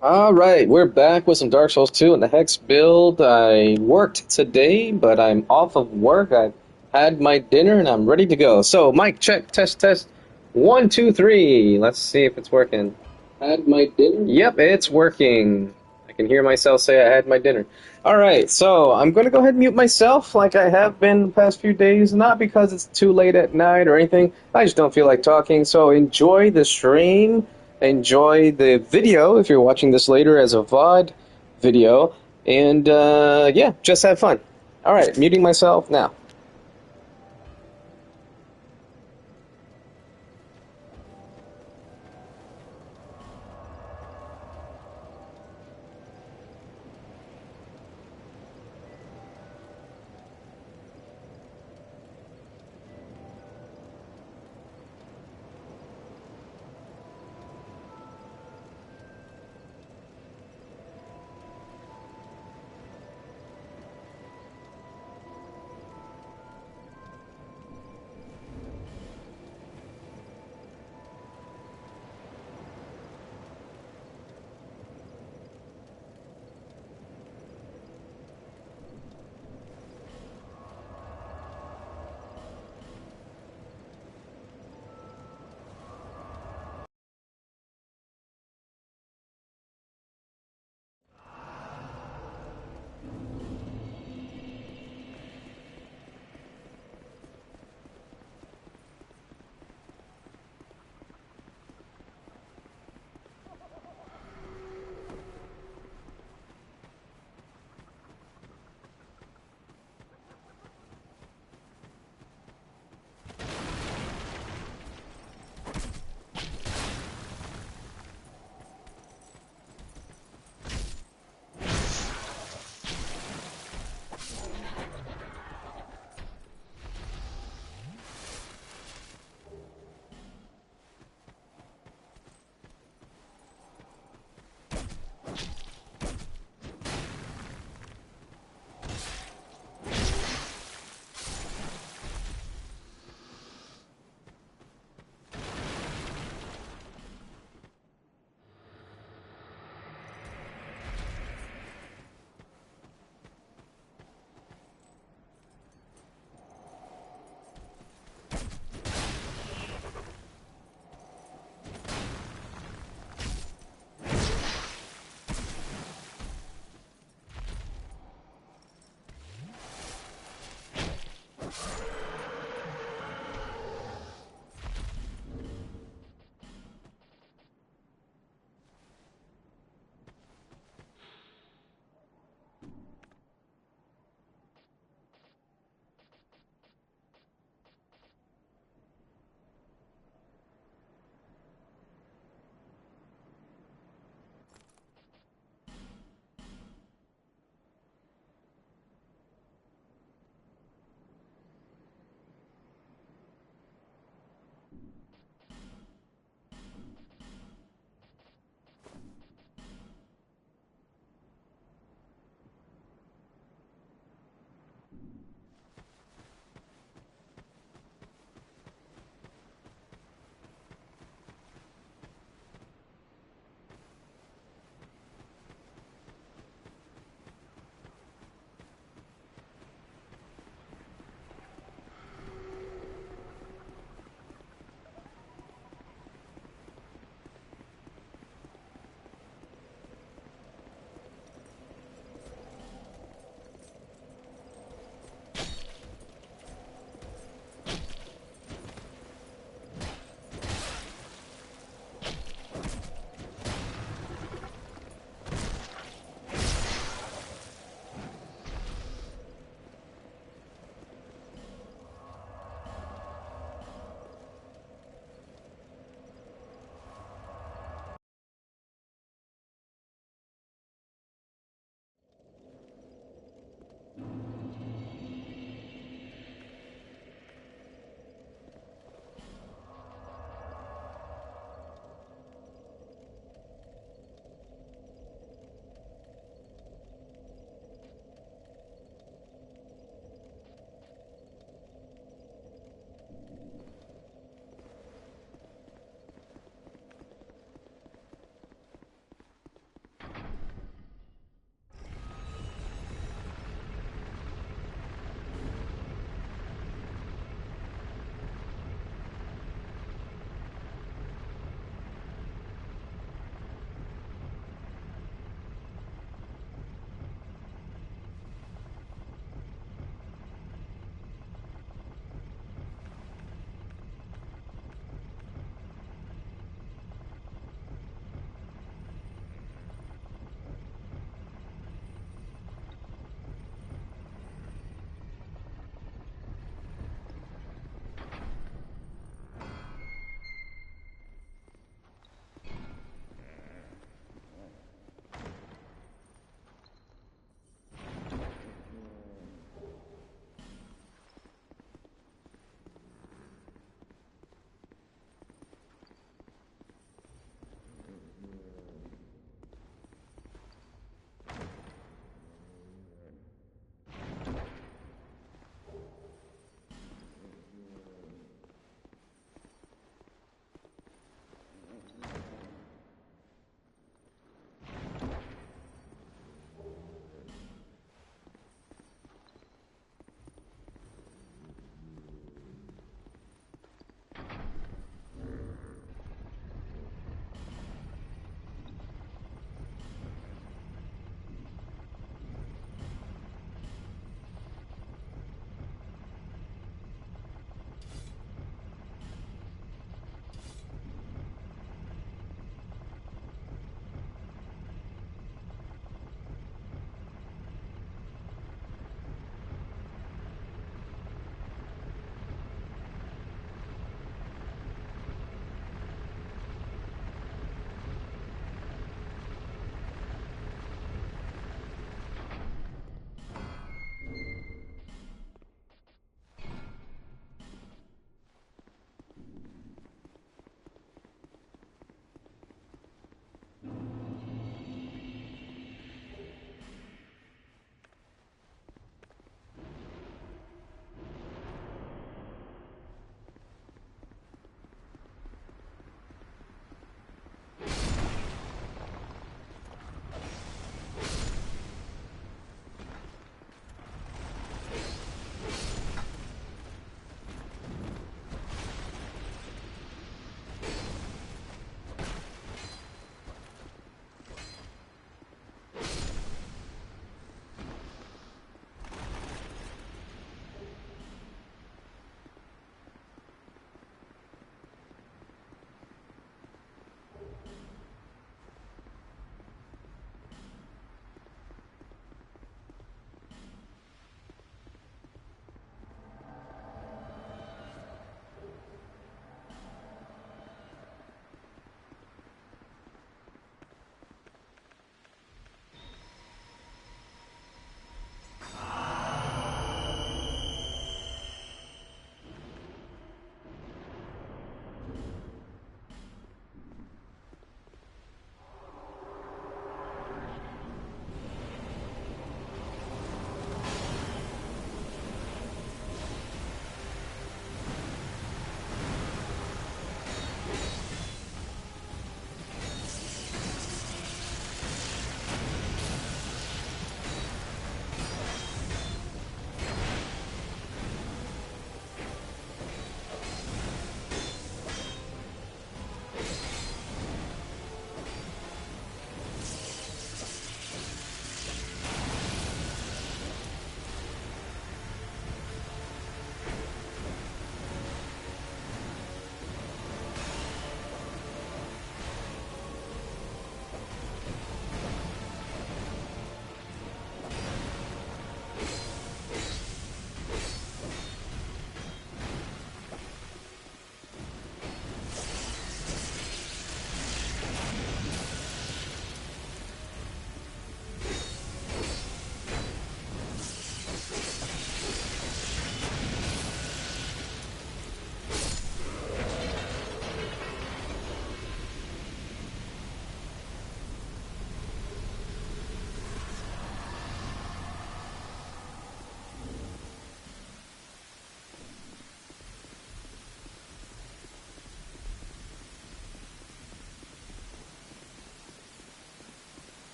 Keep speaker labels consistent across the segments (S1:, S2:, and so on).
S1: All right, we're back with some Dark Souls 2 and the Hex build. I worked today, but I'm off of work. I've had my dinner and I'm ready to go. So, mic check, test, test. One, two, three. Let's see if it's working. Had my dinner? Yep, it's working. I can hear myself say I had my dinner. All right, so I'm going to go ahead and mute myself like I have been the past few days. Not because it's too late at night or anything. I just don't feel like talking. So enjoy the stream. Enjoy the video if you're watching this later as a VOD video. And yeah, just have fun. All right, muting myself now.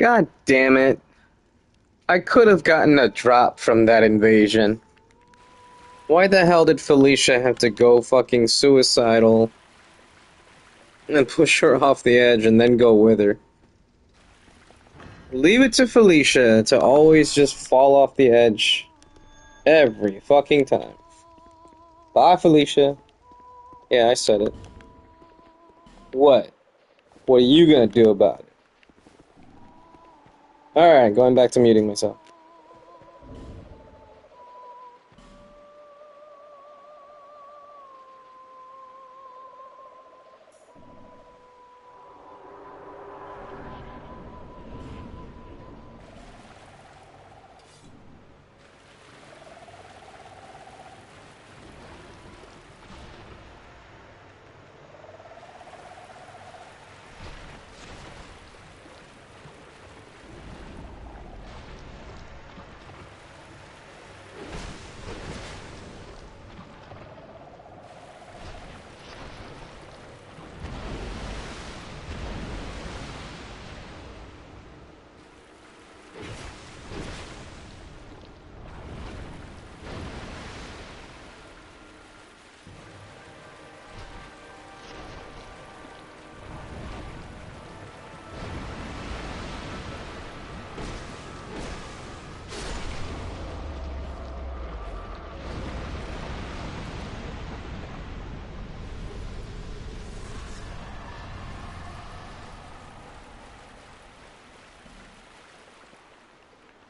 S1: God damn it. I could have gotten a drop from that invasion. Why the hell did Felicia have to go fucking suicidal and push her off the edge and then go with her? Leave it to Felicia to always just fall off the edge every fucking time. Bye, Felicia. Yeah, I said it. What? What are you gonna do about it? Alright, going back to muting myself.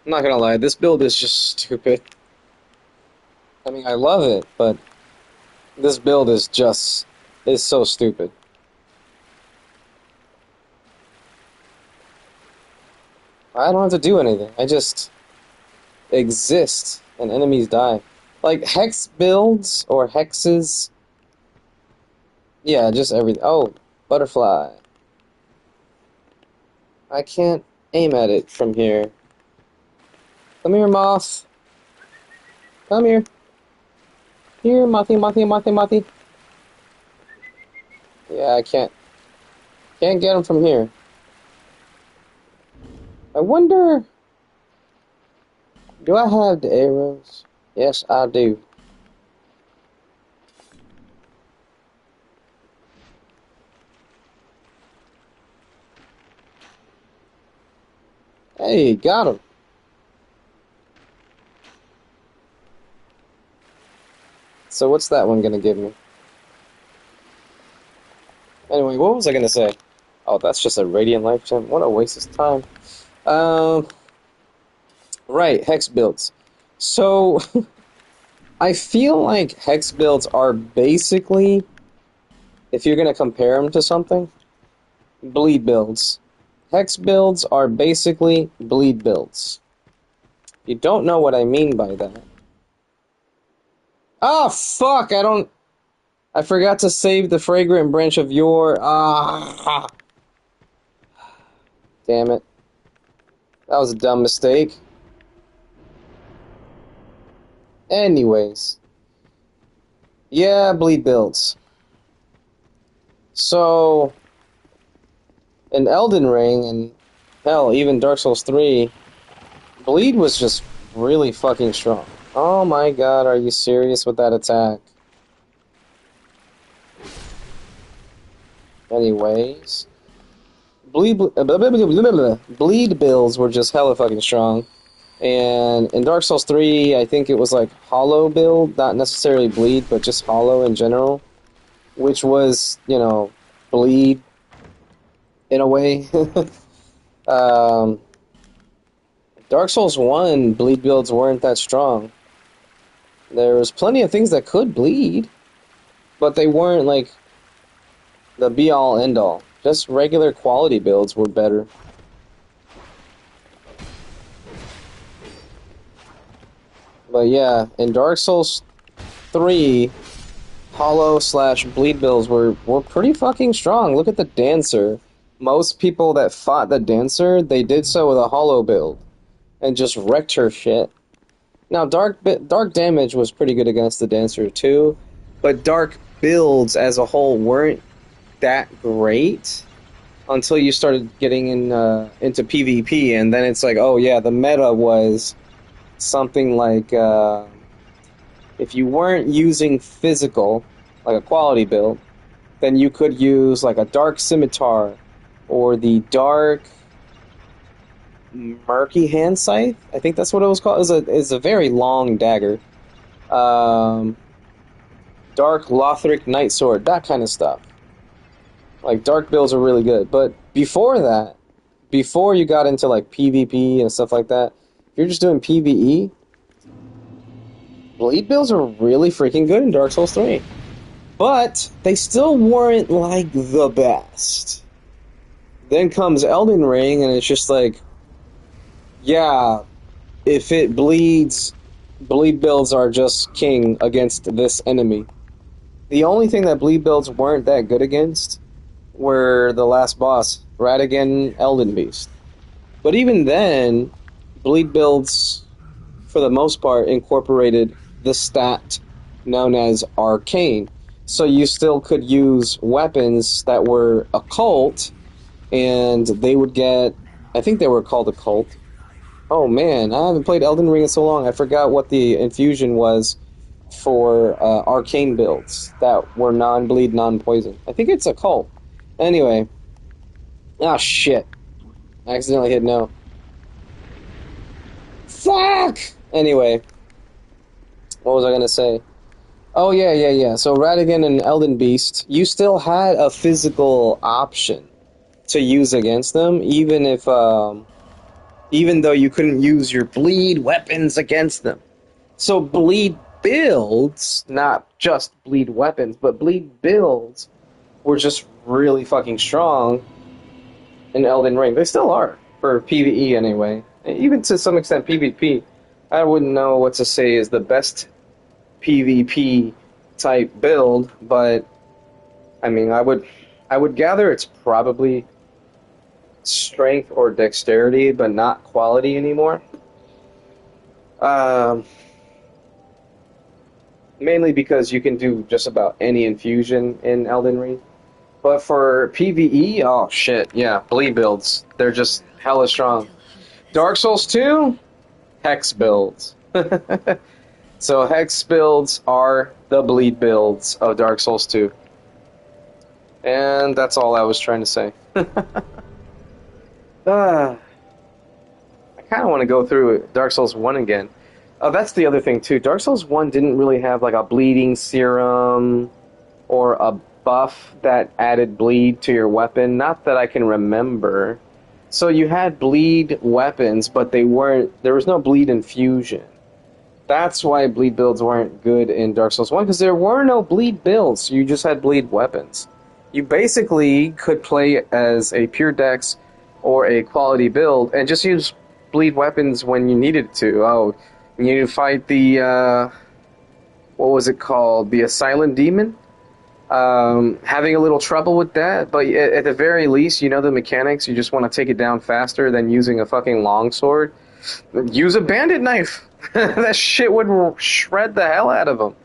S1: I'm not gonna lie, this build is just stupid. I mean, I love it, but this build is so stupid. I don't have to do anything. I just exist and enemies die. Like, hex builds or hexes. Yeah, just everything. Oh, butterfly. I can't aim at it from here. Come here, moth. Come here. Here, mothy, mothy, mothy, mothy. Yeah, I can't get him from here. I wonder... Do I have the arrows? Yes, I do. Hey, got him. So what's that one gonna give me? Anyway, what was I gonna say? Oh, that's just a radiant life gem. What a waste of time. Right, hex builds. So, I feel like hex builds are basically, if you're gonna compare them to something, bleed builds. Hex builds are basically bleed builds. You don't know what I mean by that. Oh, fuck, I forgot to save the fragrant branch of your... Damn it. That was a dumb mistake. Anyways. Yeah, bleed builds. So... in Elden Ring, and hell, even Dark Souls 3, bleed was just really fucking strong. Oh my god, are you serious with that attack? Anyways, bleed builds were just hella fucking strong. And in Dark Souls 3, I think it was like hollow build, not necessarily bleed, but just hollow in general, which was, you know, bleed in a way. Dark Souls 1 bleed builds weren't that strong. There was plenty of things that could bleed, but they weren't like the be-all end-all. Just regular quality builds were better. But yeah, in Dark Souls 3, hollow/bleed builds were pretty fucking strong. Look at the Dancer. Most people that fought the Dancer, they did so with a hollow build and just wrecked her shit. Now, dark damage was pretty good against the Dancer too, but dark builds as a whole weren't that great. until you started getting into PvP, and then it's like, oh yeah, the meta was something like if you weren't using physical, like a quality build, then you could use like a dark scimitar or the dark murky hand scythe. I think that's what it was called. It's a very long dagger. Dark Lothric Night Sword, that kind of stuff. Like, dark builds are really good. But before that, before you got into like PvP and stuff like that, if you're just doing PvE, bleed builds are really freaking good in Dark Souls 3. But they still weren't like the best. Then comes Elden Ring, and it's just like, yeah, if it bleeds, bleed builds are just king against this enemy. The only thing that bleed builds weren't that good against were the last boss, Radagon Elden Beast. But even then, bleed builds, for the most part, incorporated the stat known as Arcane. So you still could use weapons that were occult, and they would get, I think they were called occult. Oh man, I haven't played Elden Ring in so long, I forgot what the infusion was for arcane builds that were non-bleed, non-poison. I think it's occult. Anyway. Ah, shit. I accidentally hit no. Fuck! Anyway. What was I gonna say? Oh, yeah. So Radagon and Elden Beast, you still had a physical option to use against them, even if, even though you couldn't use your bleed weapons against them. So bleed builds, not just bleed weapons, but bleed builds were just really fucking strong in Elden Ring. They still are, for PvE anyway. Even to some extent PvP. I wouldn't know what to say is the best PvP type build, but I mean, I would gather it's probably strength or dexterity, but not quality anymore. Mainly because you can do just about any infusion in Elden Ring. But for PvE, oh shit, yeah, bleed builds. They're just hella strong. Dark Souls 2, Hex builds. So Hex builds are the bleed builds of Dark Souls 2. And that's all I was trying to say. I kind of want to go through Dark Souls 1 again. Oh, that's the other thing, too. Dark Souls 1 didn't really have, like, a bleeding serum or a buff that added bleed to your weapon. Not that I can remember. So you had bleed weapons, but they weren't... There was no bleed infusion. That's why bleed builds weren't good in Dark Souls 1, because there were no bleed builds. You just had bleed weapons. You basically could play as a pure dex or a quality build and just use bleed weapons when you needed to. Oh, you need to fight the, what was it called? The Silent Demon? Having a little trouble with that, but at the very least, you know the mechanics. You just want to take it down faster than using a fucking longsword. Use a bandit knife. That shit would shred the hell out of him.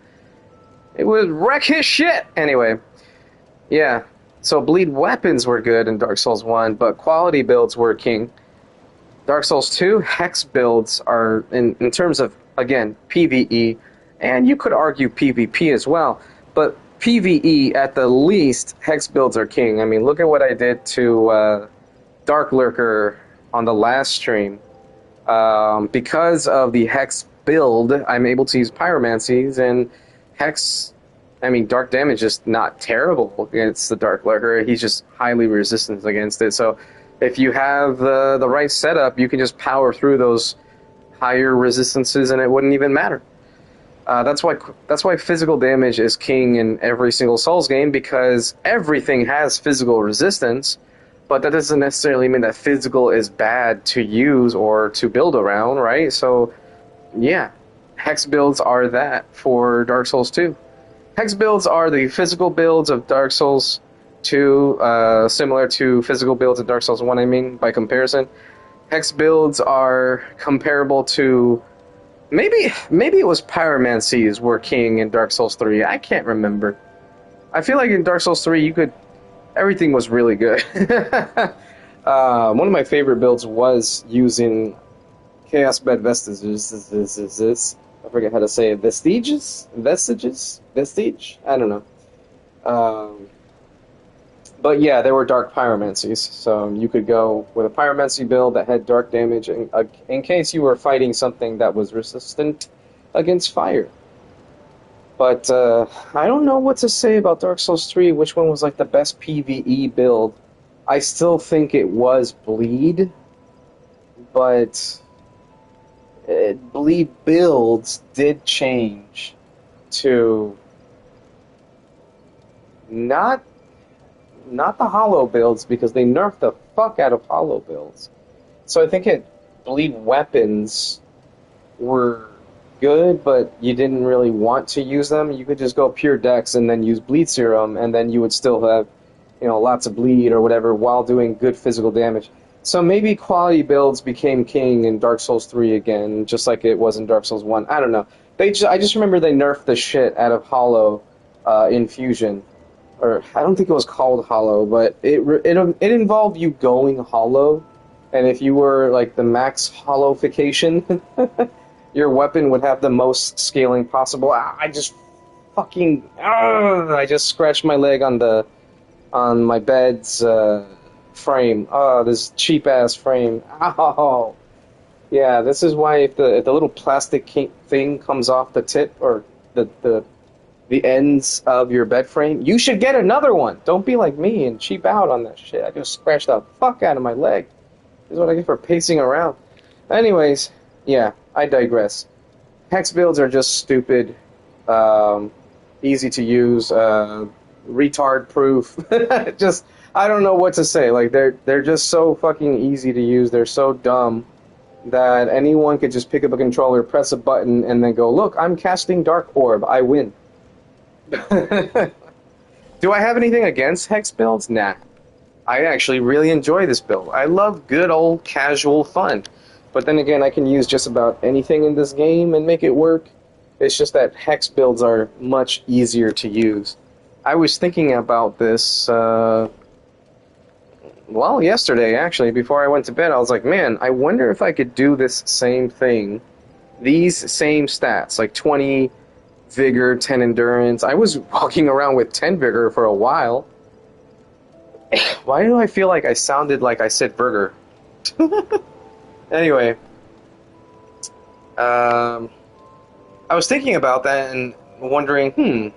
S1: It would wreck his shit. Anyway, yeah. So bleed weapons were good in Dark Souls 1, but quality builds were king. Dark Souls 2, Hex builds are, in terms of, again, PvE, and you could argue PvP as well, but PvE, at the least, Hex builds are king. I mean, look at what I did to Dark Lurker on the last stream. Because of the Hex build, I'm able to use Pyromancies, and Hex, I mean, dark damage is not terrible against the Dark Lurker. He's just highly resistant against it. So if you have the right setup, you can just power through those higher resistances, and it wouldn't even matter. That's why physical damage is king in every single Souls game, because everything has physical resistance, but that doesn't necessarily mean that physical is bad to use or to build around, right? So, yeah, Hex builds are that for Dark Souls 2. Hex builds are the physical builds of Dark Souls 2, similar to physical builds of Dark Souls 1, I mean, by comparison. Hex builds are comparable to... Maybe it was Pyromancies were king in Dark Souls 3. I can't remember. I feel like in Dark Souls 3 you could everything was really good. One of my favorite builds was using Chaos Bed Vestiges. I forget how to say it. Vestige? I don't know. But yeah, there were dark pyromancies, so you could go with a pyromancy build that had dark damage in case you were fighting something that was resistant against fire. But I don't know what to say about Dark Souls 3, which one was like the best PvE build. I still think it was Bleed, but Bleed builds did change to not the hollow builds, because they nerfed the fuck out of hollow builds. So I think Bleed weapons were good, but you didn't really want to use them. You could just go pure dex and then use bleed serum, and then you would still have, lots of bleed or whatever while doing good physical damage. So maybe quality builds became king in Dark Souls 3 again, just like it was in Dark Souls 1. I don't know. I just remember they nerfed the shit out of hollow infusion. Or I don't think it was called hollow, but it involved you going hollow, and if you were like the max hollowification, your weapon would have the most scaling possible. I just scratched my leg on my bed's frame. Oh, this cheap ass frame. Ow. Yeah, this is why if the little plastic thing comes off the tip or the ends of your bed frame, you should get another one. Don't be like me and cheap out on that shit. I just scratched the fuck out of my leg. This is what I get for pacing around. Anyways, yeah, I digress. Hex builds are just stupid, easy to use, retard proof. Just, I don't know what to say. Like, they're just so fucking easy to use. They're so dumb that anyone could just pick up a controller, press a button, and then go, look, I'm casting Dark Orb. I win. Do I have anything against Hex builds? Nah. I actually really enjoy this build. I love good old casual fun. But then again, I can use just about anything in this game and make it work. It's just that Hex builds are much easier to use. I was thinking about this, yesterday, actually, before I went to bed. I was like, man, I wonder if I could do this same thing. These same stats, like 20 vigor, 10 endurance. I was walking around with 10 vigor for a while. Why do I feel like I sounded like I said burger? Anyway, I was thinking about that and wondering,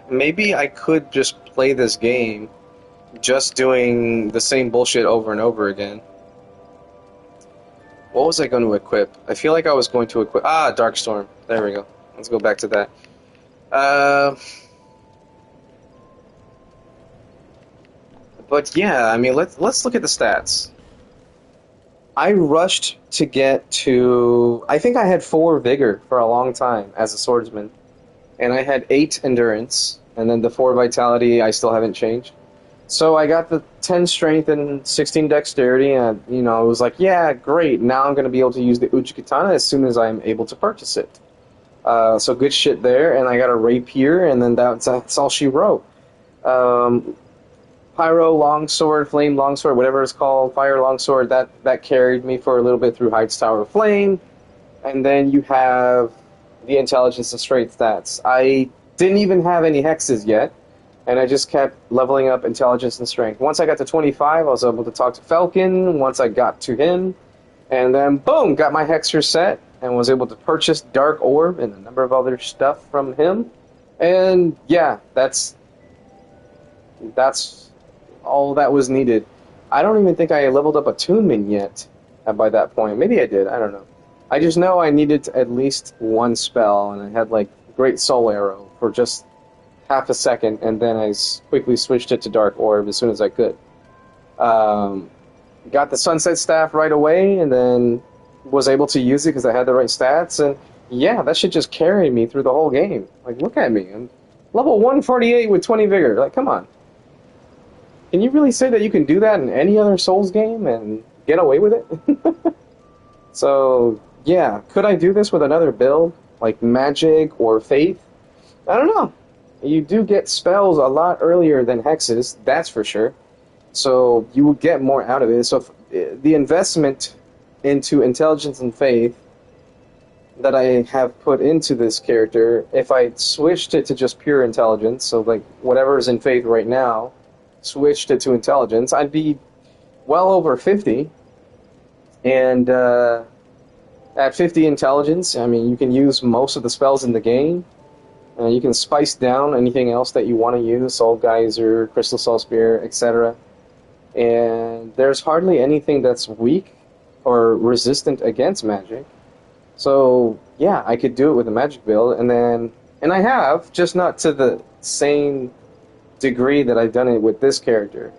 S1: maybe I could just play this game just doing the same bullshit over and over again. What was I going to equip? I feel like I was going to equip... Darkstorm. There we go. Let's go back to that. But yeah, I mean, let's look at the stats. I rushed to get to... I think I had 4 vigor for a long time as a swordsman. And I had 8 endurance. And then the 4 vitality, I still haven't changed. So I got the 10 strength and 16 dexterity. And, I was like, yeah, great. Now I'm going to be able to use the Uchikatana as soon as I'm able to purchase it. So good shit there. And I got a rapier. And then that's all she wrote. Pyro longsword, flame longsword, whatever it's called, fire longsword, that carried me for a little bit through Heights Tower of Flame. And then you have the intelligence and strength stats. I didn't even have any hexes yet, and I just kept leveling up intelligence and strength. Once I got to 25, I was able to talk to Falcon. Once I got to him, and then boom, got my hexer set, and was able to purchase Dark Orb and a number of other stuff from him. And yeah, that's all that was needed. I don't even think I leveled up Attunement yet by that point. Maybe I did, I don't know. I just know I needed at least 1 spell, and I had like Great Soul Arrow for just half a second, and then I quickly switched it to Dark Orb as soon as I could. Got the Sunset Staff right away, and then was able to use it because I had the right stats, and yeah, that shit just carried me through the whole game. Like, look at me, I'm level 148 with 20 vigor. Like, come on. Can you really say that you can do that in any other Souls game and get away with it? So, yeah, could I do this with another build? Like Magic or Faith? I don't know. You do get spells a lot earlier than hexes, that's for sure. So you would get more out of it. So the investment into intelligence and faith that I have put into this character, if I switched it to just pure intelligence, so like whatever is in faith right now, switched it to intelligence, I'd be well over 50. And at 50 intelligence, I mean, you can use most of the spells in the game. You can spice down anything else that you want to use, Soul Geyser, Crystal Soul Spear, etc. And there's hardly anything that's weak or resistant against magic. So, yeah, I could do it with a magic build, and I have, just not to the same degree that I've done it with this character.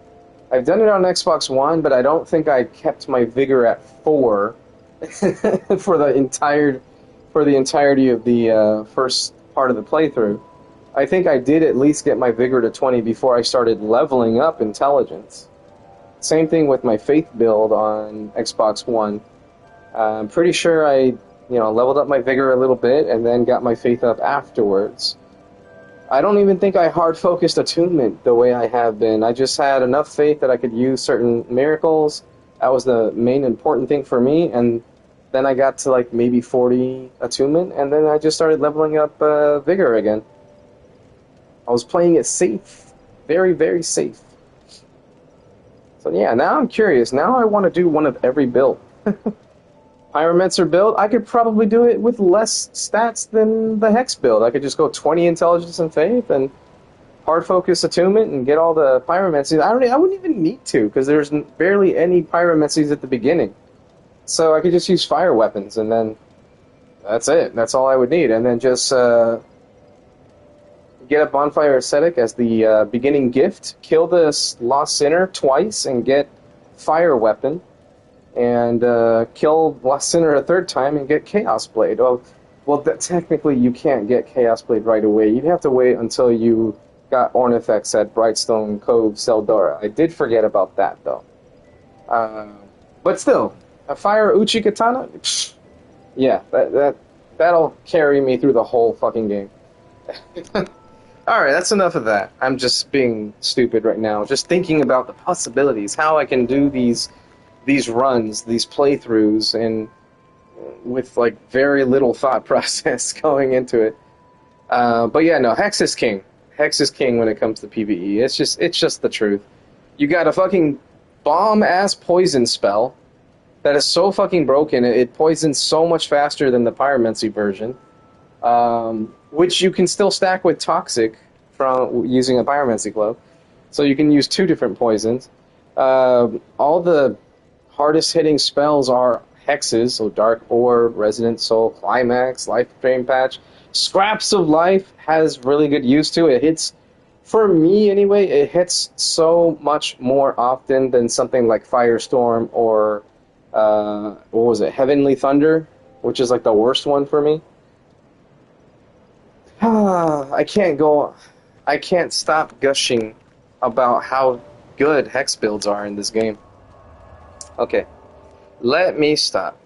S1: I've done it on Xbox One, but I don't think I kept my vigor at 4 for the entirety of the first part of the playthrough. I think I did at least get my vigor to 20 before I started leveling up intelligence. Same thing with my faith build on Xbox One. I'm pretty sure I, leveled up my vigor a little bit and then got my faith up afterwards. I don't even think I hard-focused attunement the way I have been. I just had enough faith that I could use certain miracles. That was the main important thing for me, and then I got to like maybe 40 attunement, and then I just started leveling up vigor again. I was playing it safe. Very, very safe. So yeah, now I'm curious. Now I want to do one of every build. Pyromancer build, I could probably do it with less stats than the Hex build. I could just go 20 intelligence and faith and hard focus attunement and get all the pyromancies. I wouldn't even need to, because there's barely any pyromancies at the beginning. So I could just use fire weapons, and then that's it. That's all I would need. And then just get a Bonfire Ascetic as the beginning gift, kill this Lost Sinner twice, and get Fire Weapon, and kill Lost Sinner a third time and get Chaos Blade. Well, technically you can't get Chaos Blade right away. You'd have to wait until you got Ornifex at Brightstone Cove, Seldora. I did forget about that, though. But still, a Fire Uchi Katana? Psh, yeah, that'll carry me through the whole fucking game. Alright, that's enough of that. I'm just being stupid right now. Just thinking about the possibilities, how I can do these runs, these playthroughs, and with like very little thought process going into it. But yeah, no, Hex is king. Hex is king when it comes to PvE. It's just the truth. You got a fucking bomb-ass poison spell that is so fucking broken, it poisons so much faster than the Pyromancy version, which you can still stack with Toxic from using a Pyromancy Glove. So you can use 2 different poisons. All the hardest hitting spells are hexes, so Dark Orb, Resident Soul, Climax, Life Drain Patch. Scraps of Life has really good use to it. It hits, for me anyway, it hits so much more often than something like Firestorm or what was it, Heavenly Thunder, which is like the worst one for me. I can't stop gushing about how good Hex builds are in this game. Okay, let me stop.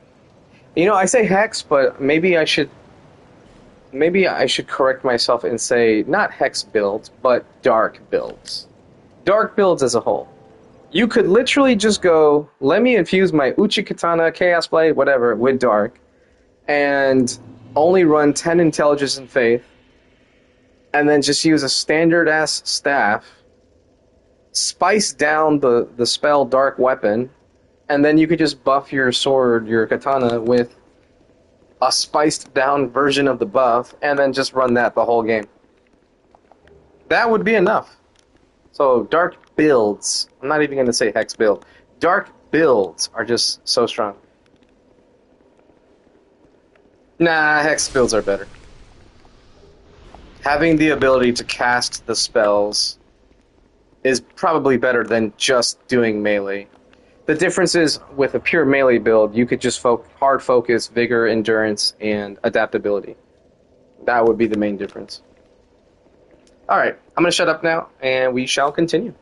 S1: I say Hex, but maybe I should correct myself and say not Hex builds, but Dark builds. Dark builds as a whole. You could literally just go, let me infuse my Uchi Katana, Chaos Blade, whatever, with Dark, and only run 10 Intelligence and Faith, and then just use a standard-ass staff, spice down the spell Dark Weapon, and then you could just buff your sword, your katana, with a spiced-down version of the buff, and then just run that the whole game. That would be enough. So, Dark builds, I'm not even going to say Hex build, Dark builds are just so strong. Nah, Hex builds are better. Having the ability to cast the spells is probably better than just doing melee. The difference is, with a pure melee build, you could just hard focus, vigor, endurance, and adaptability. That would be the main difference. Alright, I'm going to shut up now, and we shall continue.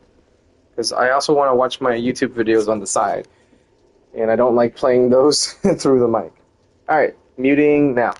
S1: Because I also want to watch my YouTube videos on the side. And I don't like playing those through the mic. Alright, muting now.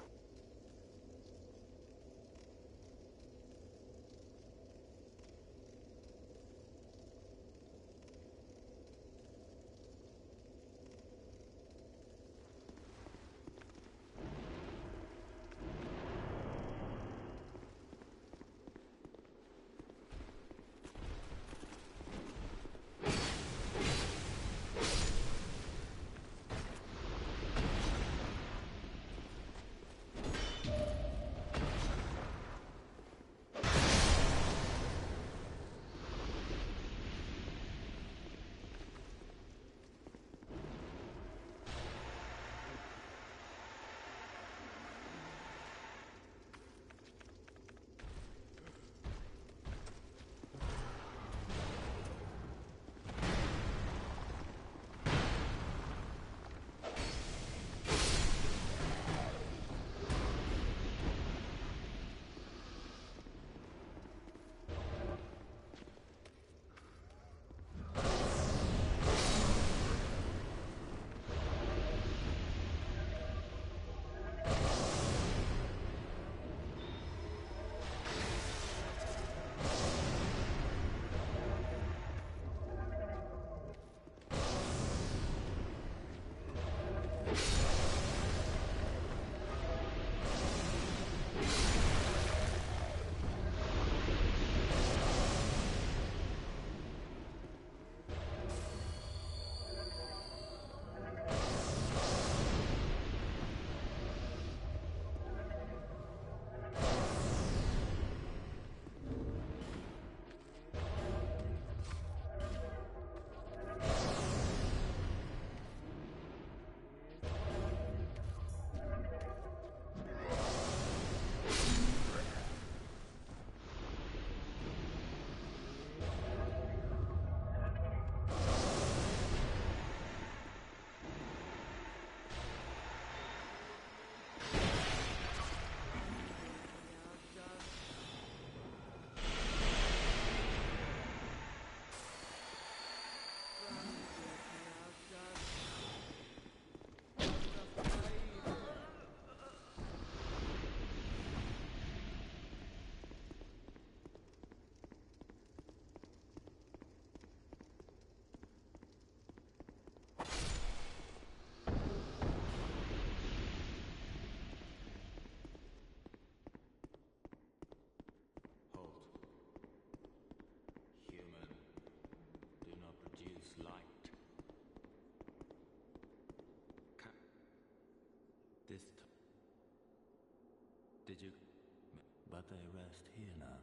S2: But they rest here now.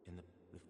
S2: In the dead.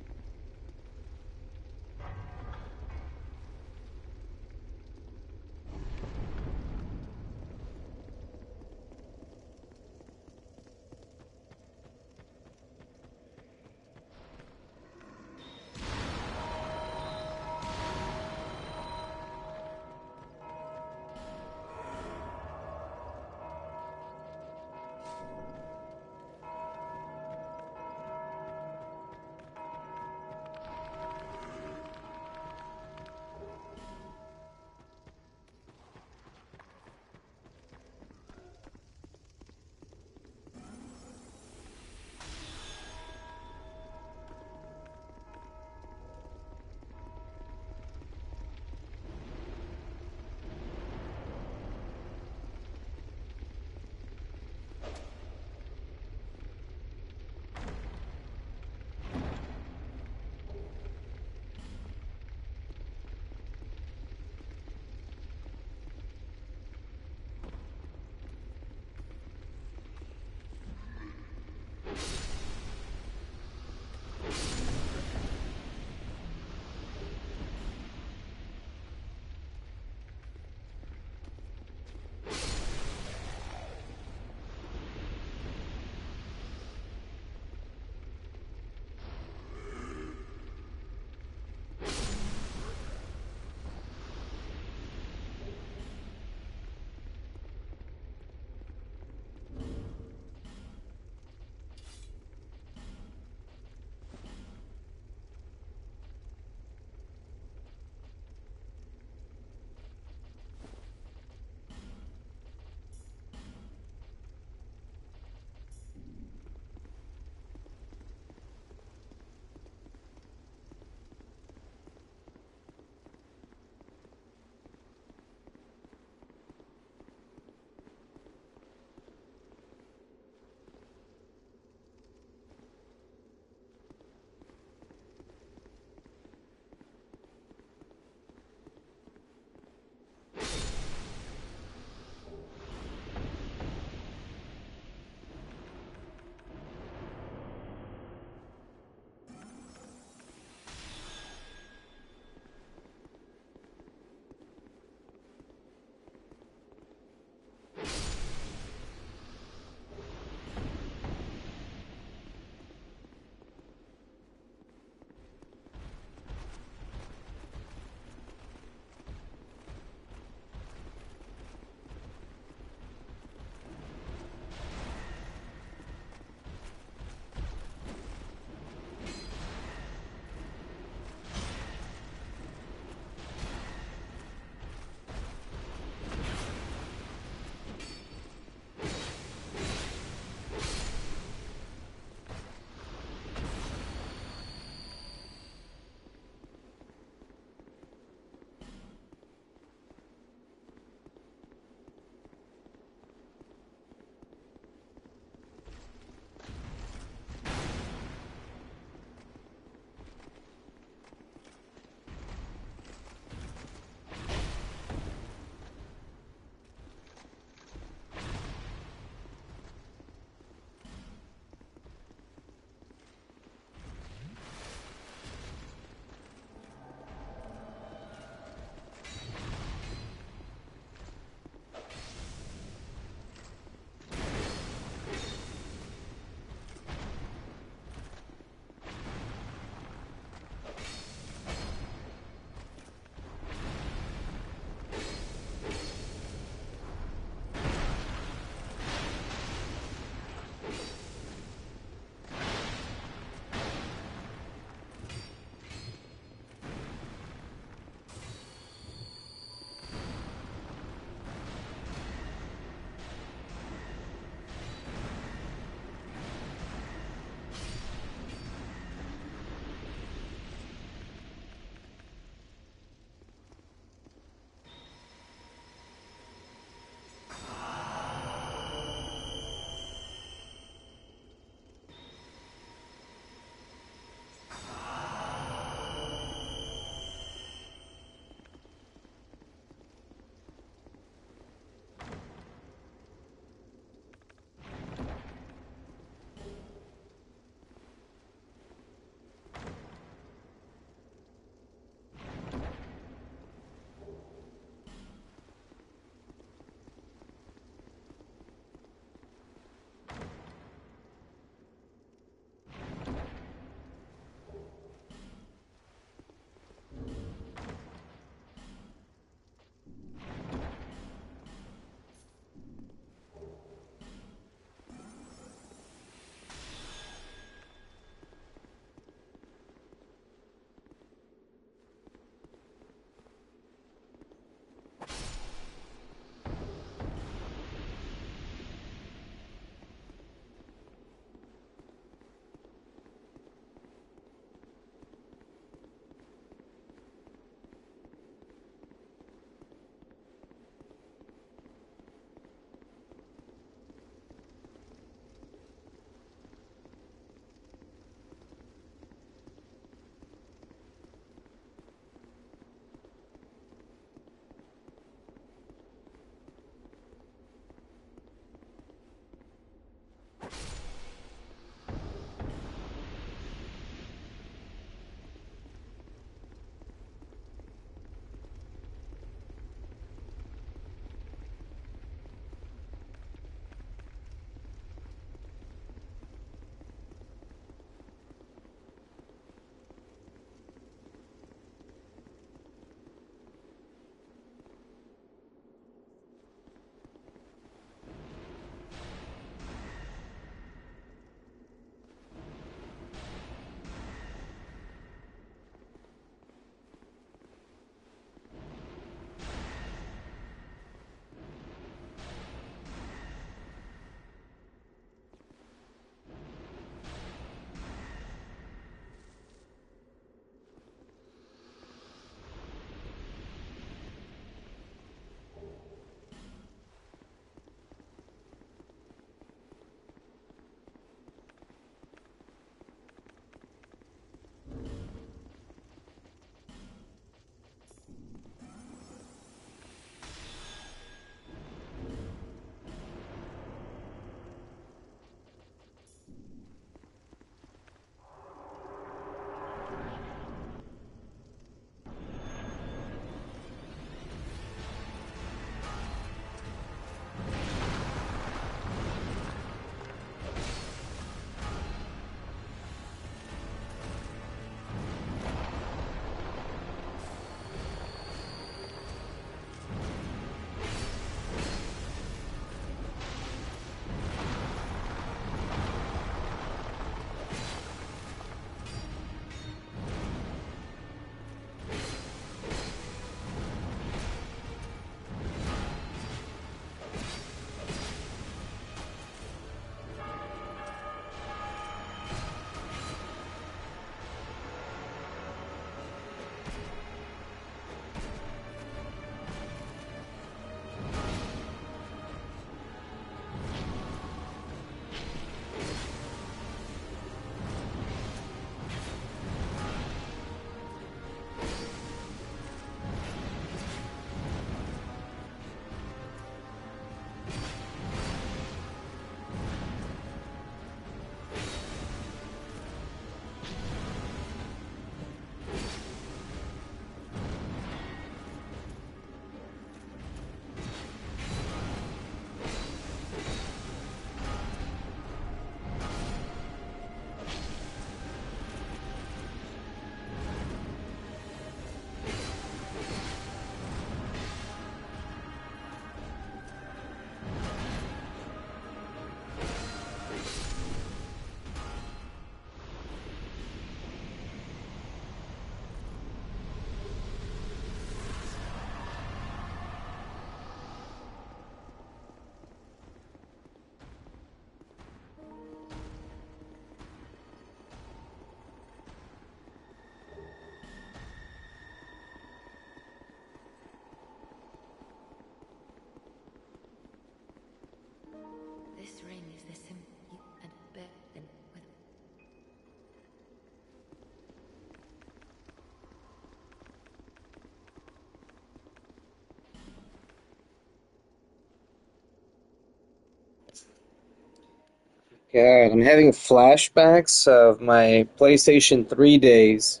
S1: God, I'm having flashbacks of my PlayStation 3 days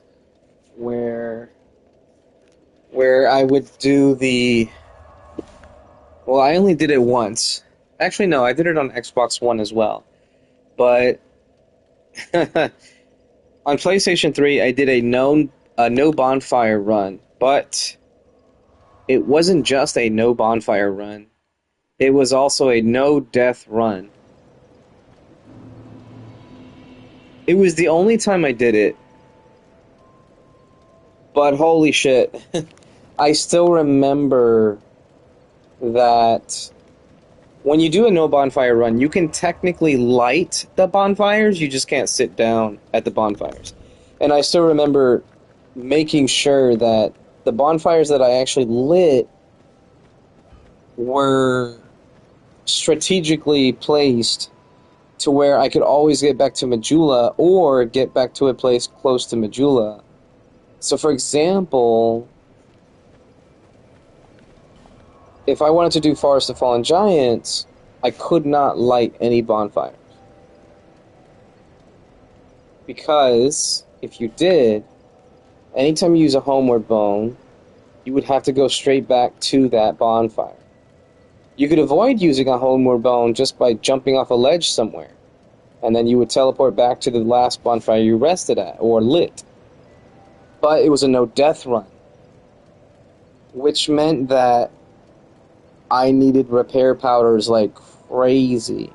S1: where I would do the... Well, I only did it once. Actually, no, I did it on Xbox One as well. But on PlayStation 3, I did a no bonfire run. But it wasn't just a no bonfire run. It was also a no death run. It was the only time I did it. But holy shit. I still remember that when you do a no bonfire run, you can technically light the bonfires, you just can't sit down at the bonfires. And I still remember making sure that the bonfires that I actually lit were strategically placed to where I could always get back to Majula or get back to a place close to Majula. So for example, if I wanted to do Forest of Fallen Giants, I could not light any bonfires. Because if you did, anytime you use a homeward bone, you would have to go straight back to that bonfire. You could avoid using a homeward bone just by jumping off a ledge somewhere, and then you would teleport back to the last bonfire you rested at, or lit. But it was a no-death run, which meant that I needed repair powders like crazy.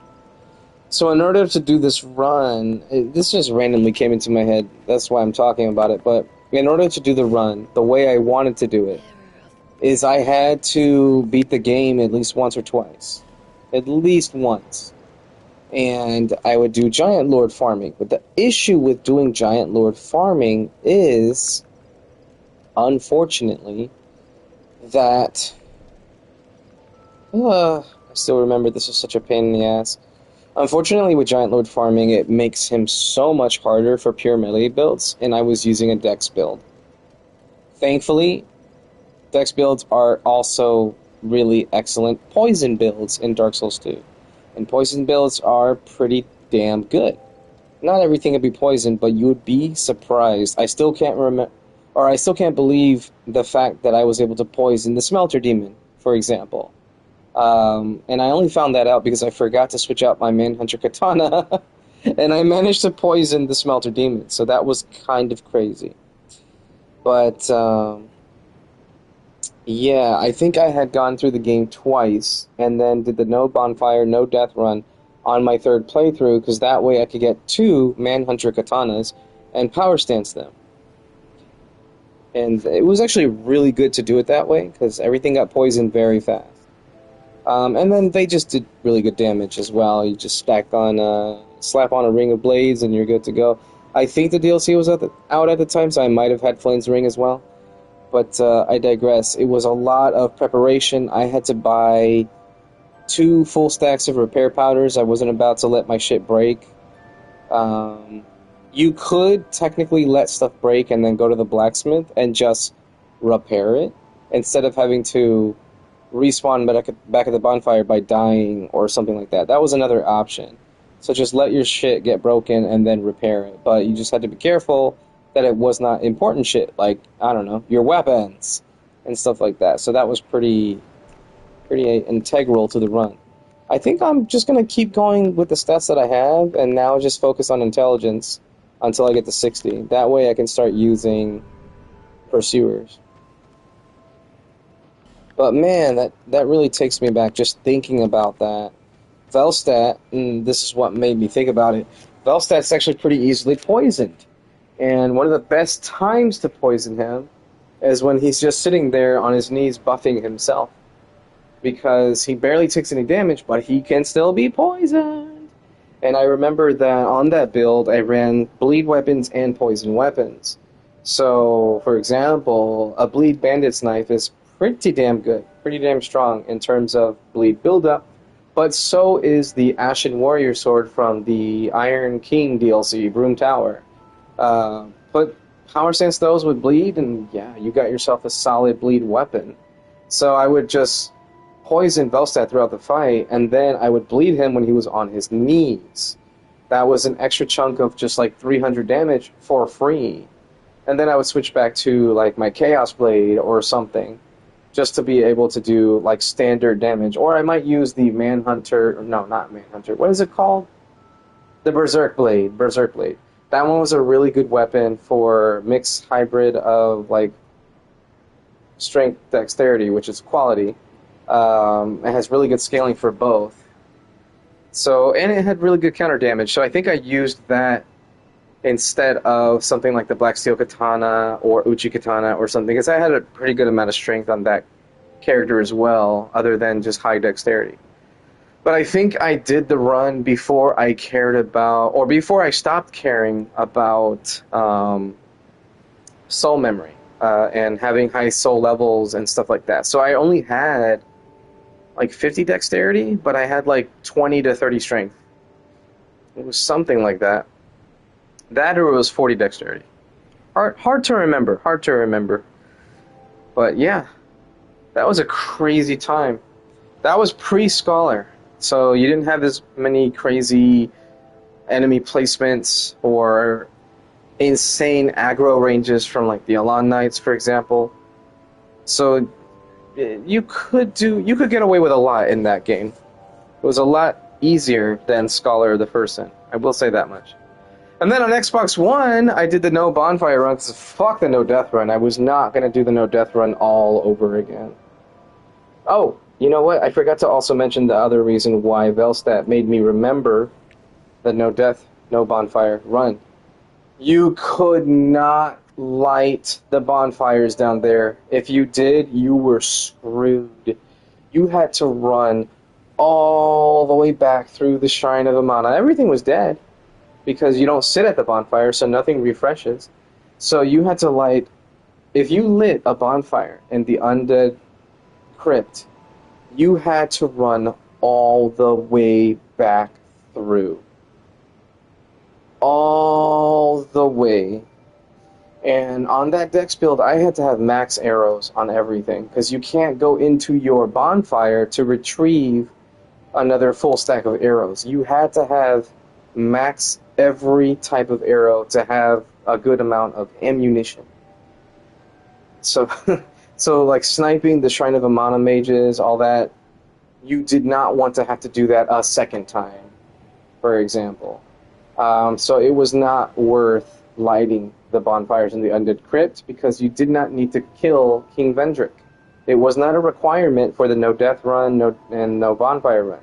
S1: So in order to do this run, this just randomly came into my head, that's why I'm talking about it, but in order to do the run, the way I wanted to do it, is I had to beat the game at least once or twice. At least once. And I would do Giant Lord farming. But the issue with doing Giant Lord farming is, unfortunately, that... I still remember this was such a pain in the ass. Unfortunately, with Giant Lord farming, it makes him so much harder for pure melee builds, and I was using a Dex build. Thankfully, Dex builds are also really excellent poison builds in Dark Souls 2. And poison builds are pretty damn good. Not everything can be poisoned, but you would be surprised. I still can't believe the fact that I was able to poison the Smelter Demon, for example. And I only found that out because I forgot to switch out my Manhunter Katana, and I managed to poison the Smelter Demon, so that was kind of crazy. But, yeah, I think I had gone through the game twice, and then did the no bonfire, no death run on my third playthrough, because that way I could get 2 Manhunter Katanas and power stance them. And it was actually really good to do it that way, because everything got poisoned very fast. And then they just did really good damage as well. You just slap on a Ring of Blades and you're good to go. I think the DLC was out at the time, so I might have had Flame's Ring as well. But I digress. It was a lot of preparation. I had to buy 2 full stacks of repair powders. I wasn't about to let my shit break. You could technically let stuff break and then go to the blacksmith and just repair it, instead of having to respawn back at the bonfire by dying or something like that. That was another option. So just let your shit get broken and then repair it. But you just had to be careful that it was not important shit, like, I don't know, your weapons and stuff like that. So that was pretty integral to the run. I think I'm just going to keep going with the stats that I have and now just focus on intelligence until I get to 60. That way I can start using pursuers. But man, that really takes me back just thinking about that. Velstadt, and this is what made me think about it, Velstadt's actually pretty easily poisoned. And one of the best times to poison him is when he's just sitting there on his knees buffing himself. Because he barely takes any damage, but he can still be poisoned. And I remember that on that build, I ran bleed weapons and poison weapons. So, for example, a bleed bandit's knife is pretty damn good, pretty damn strong in terms of bleed buildup, but so is the Ashen Warrior Sword from the Iron King DLC, Broom Tower. Put power stance those with bleed, and yeah, you got yourself a solid bleed weapon. So I would just poison Velstadt throughout the fight, and then I would bleed him when he was on his knees. that was an extra chunk of just like 300 damage for free. And then I would switch back to like my Chaos Blade or something, just to be able to do like standard damage. Or I might use the Manhunter, no, not Manhunter, what is it called? The Berserk Blade, Berserk Blade. That one was a really good weapon for mixed hybrid of like strength dexterity, which is quality. It has really good scaling for both. So, and it had really good counter damage. So I think I used that instead of something like the Black Steel Katana or Uchi Katana or something, because I had a pretty good amount of strength on that character as well, other than just high dexterity. But I think I did the run before I cared about, or before I stopped caring about soul memory and having high soul levels and stuff like that. So I only had like 50 dexterity, but I had like 20 to 30 strength. It was something like that. That or it was 40 dexterity. Hard to remember. But yeah, that was a crazy time. That was pre-Scholar, so you didn't have as many crazy enemy placements or insane aggro ranges from like the Elan Knights, for example. So you could get away with a lot in that game. It was a lot easier than Scholar the First Sin. I will say that much. And then on Xbox One, I did the no bonfire run, because fuck the no death run. I was not going to do the no death run all over again. Oh, you know what? I forgot to also mention the other reason why Velstadt made me remember the no death, no bonfire run. You could not light the bonfires down there. If you did, you were screwed. You had to run all the way back through the Shrine of Amana. Everything was dead, because you don't sit at the bonfire, so nothing refreshes. So you had to light... If you lit a bonfire in the Undead Crypt, you had to run all the way back through. All the way. And on that dex build, I had to have max arrows on everything, because you can't go into your bonfire to retrieve another full stack of arrows. You had to have max every type of arrow to have a good amount of ammunition. So, so like sniping the Shrine of Amana mages, all that, you did not want to have to do that a second time, for example. So it was not worth lighting the bonfires in the Undead Crypt, because you did not need to kill King Vendrick. It was not a requirement for the no death run and no bonfire run.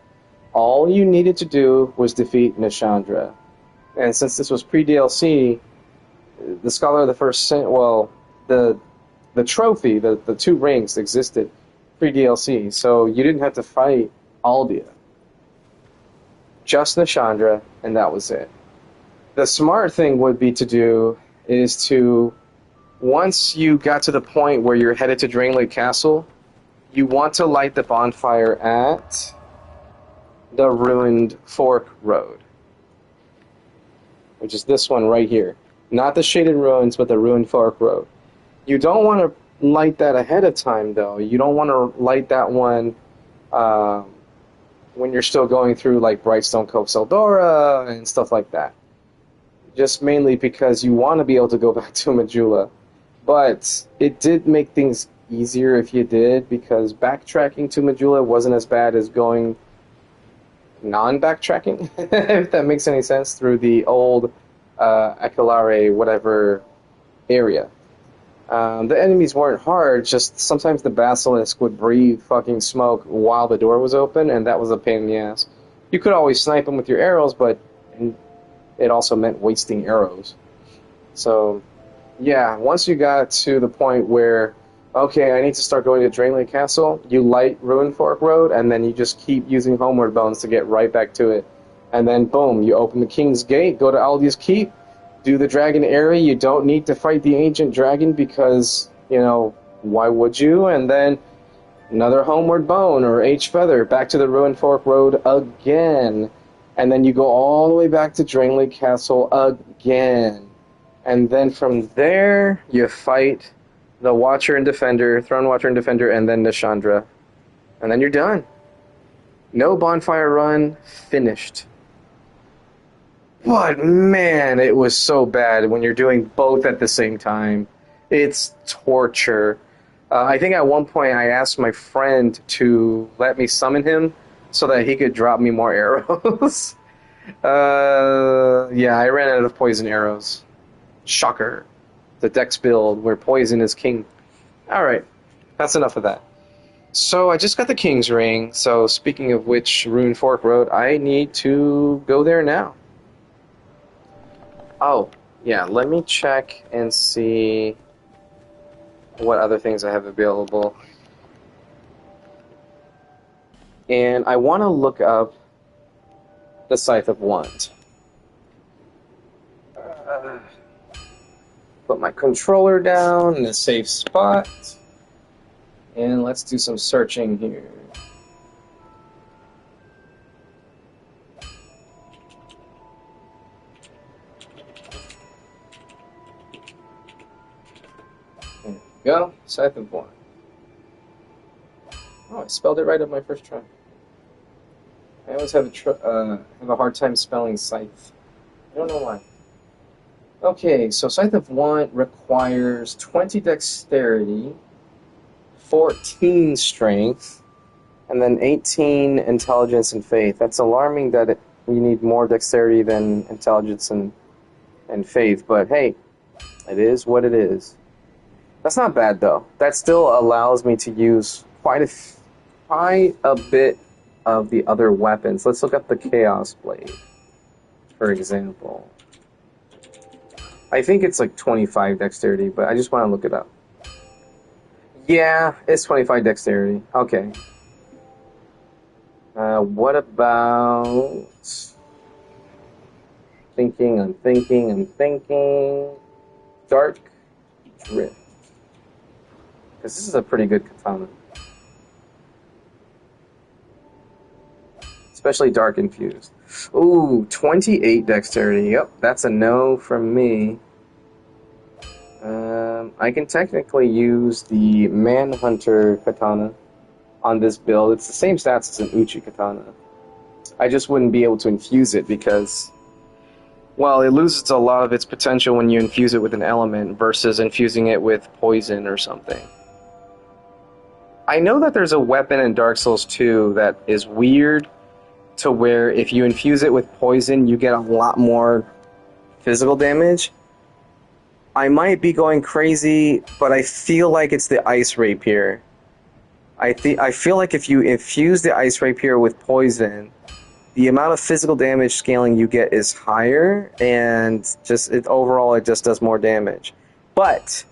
S1: All you needed to do was defeat Nishandra. And since this was pre-DLC, the Scholar of the First Sin, well, the trophy, the 2 rings existed pre-DLC, so you didn't have to fight Aldia. Just Nishandra, and that was it. The smart thing would be to do is to, once you got to the point where you're headed to Drainlake Castle, you want to light the bonfire at the Ruined Fork Road, which is this one right here. Not the Shaded Ruins, but the Ruined Fork Road. You don't want to light that ahead of time, though. You don't want to light that one when you're still going through like Brightstone Cove Seldora and stuff like that. Just mainly because you want to be able to go back to Majula. But it did make things easier if you did, because backtracking to Majula wasn't as bad as going non-backtracking, if that makes any sense, through the old Aquilare whatever area. The enemies weren't hard, just sometimes the Basilisk would breathe fucking smoke while the door was open, and that was a pain in the ass. You could always snipe them with your arrows, but it also meant wasting arrows. So, yeah, once you got to the point where, okay, I need to start going to Drainlake Castle, you light Ruined Fork Road, and then you just keep using Homeward Bones to get right back to it. And then, boom, you open the King's Gate, go to Aldi's Keep, do the Dragon area. You don't need to fight the Ancient Dragon because, you know, why would you? And then another Homeward Bone or H-Feather, back to the Ruined Fork Road again. And then you go all the way back to Drainlake Castle again. And then from there, you fight the Watcher and Defender, Throne Watcher and Defender, and then Nishandra. And then you're done. No bonfire run, finished. But man, it was so bad when you're doing both at the same time. It's torture. I think at one point I asked my friend to let me summon him so that he could drop me more arrows. Yeah, I ran out of poison arrows. Shocker. The dex build where poison is king. Alright, that's enough of that. So I just got the King's Ring, so speaking of which, Rune Fork Road, I need to go there now. Oh, yeah, let me check and see what other things I have available. And I want to look up the Scythe of Want. Put my controller down in a safe spot. And let's do some searching here. There we go. Scythe of Want. Oh, I spelled it right on my first try. I always have a hard time spelling scythe. I don't know why. Okay, so Scythe of Want requires 20 dexterity, 14 strength, and then 18 intelligence and faith. That's alarming that you need more dexterity than intelligence and faith, but hey, it is what it is. That's not bad though. That still allows me to use quite a bit of the other weapons. Let's look up the Chaos Blade, for example. I think it's like 25 dexterity, but I just want to look it up. Yeah, it's 25 dexterity. Okay. What about... I'm thinking... Dark Drift. Because this is a pretty good katana. Especially Dark Infused. Ooh, 28 dexterity. Yep, that's a no from me. I can technically use the Manhunter katana on this build. It's the same stats as an Uchi katana. I just wouldn't be able to infuse it because, well, it loses a lot of its potential when you infuse it with an element versus infusing it with poison or something. I know that there's a weapon in Dark Souls 2 that is weird to where if you infuse it with poison, you get a lot more physical damage. I might be going crazy, but I feel like it's the Ice Rapier. I feel like if you infuse the Ice Rapier with poison, the amount of physical damage scaling you get is higher, and overall it just does more damage. But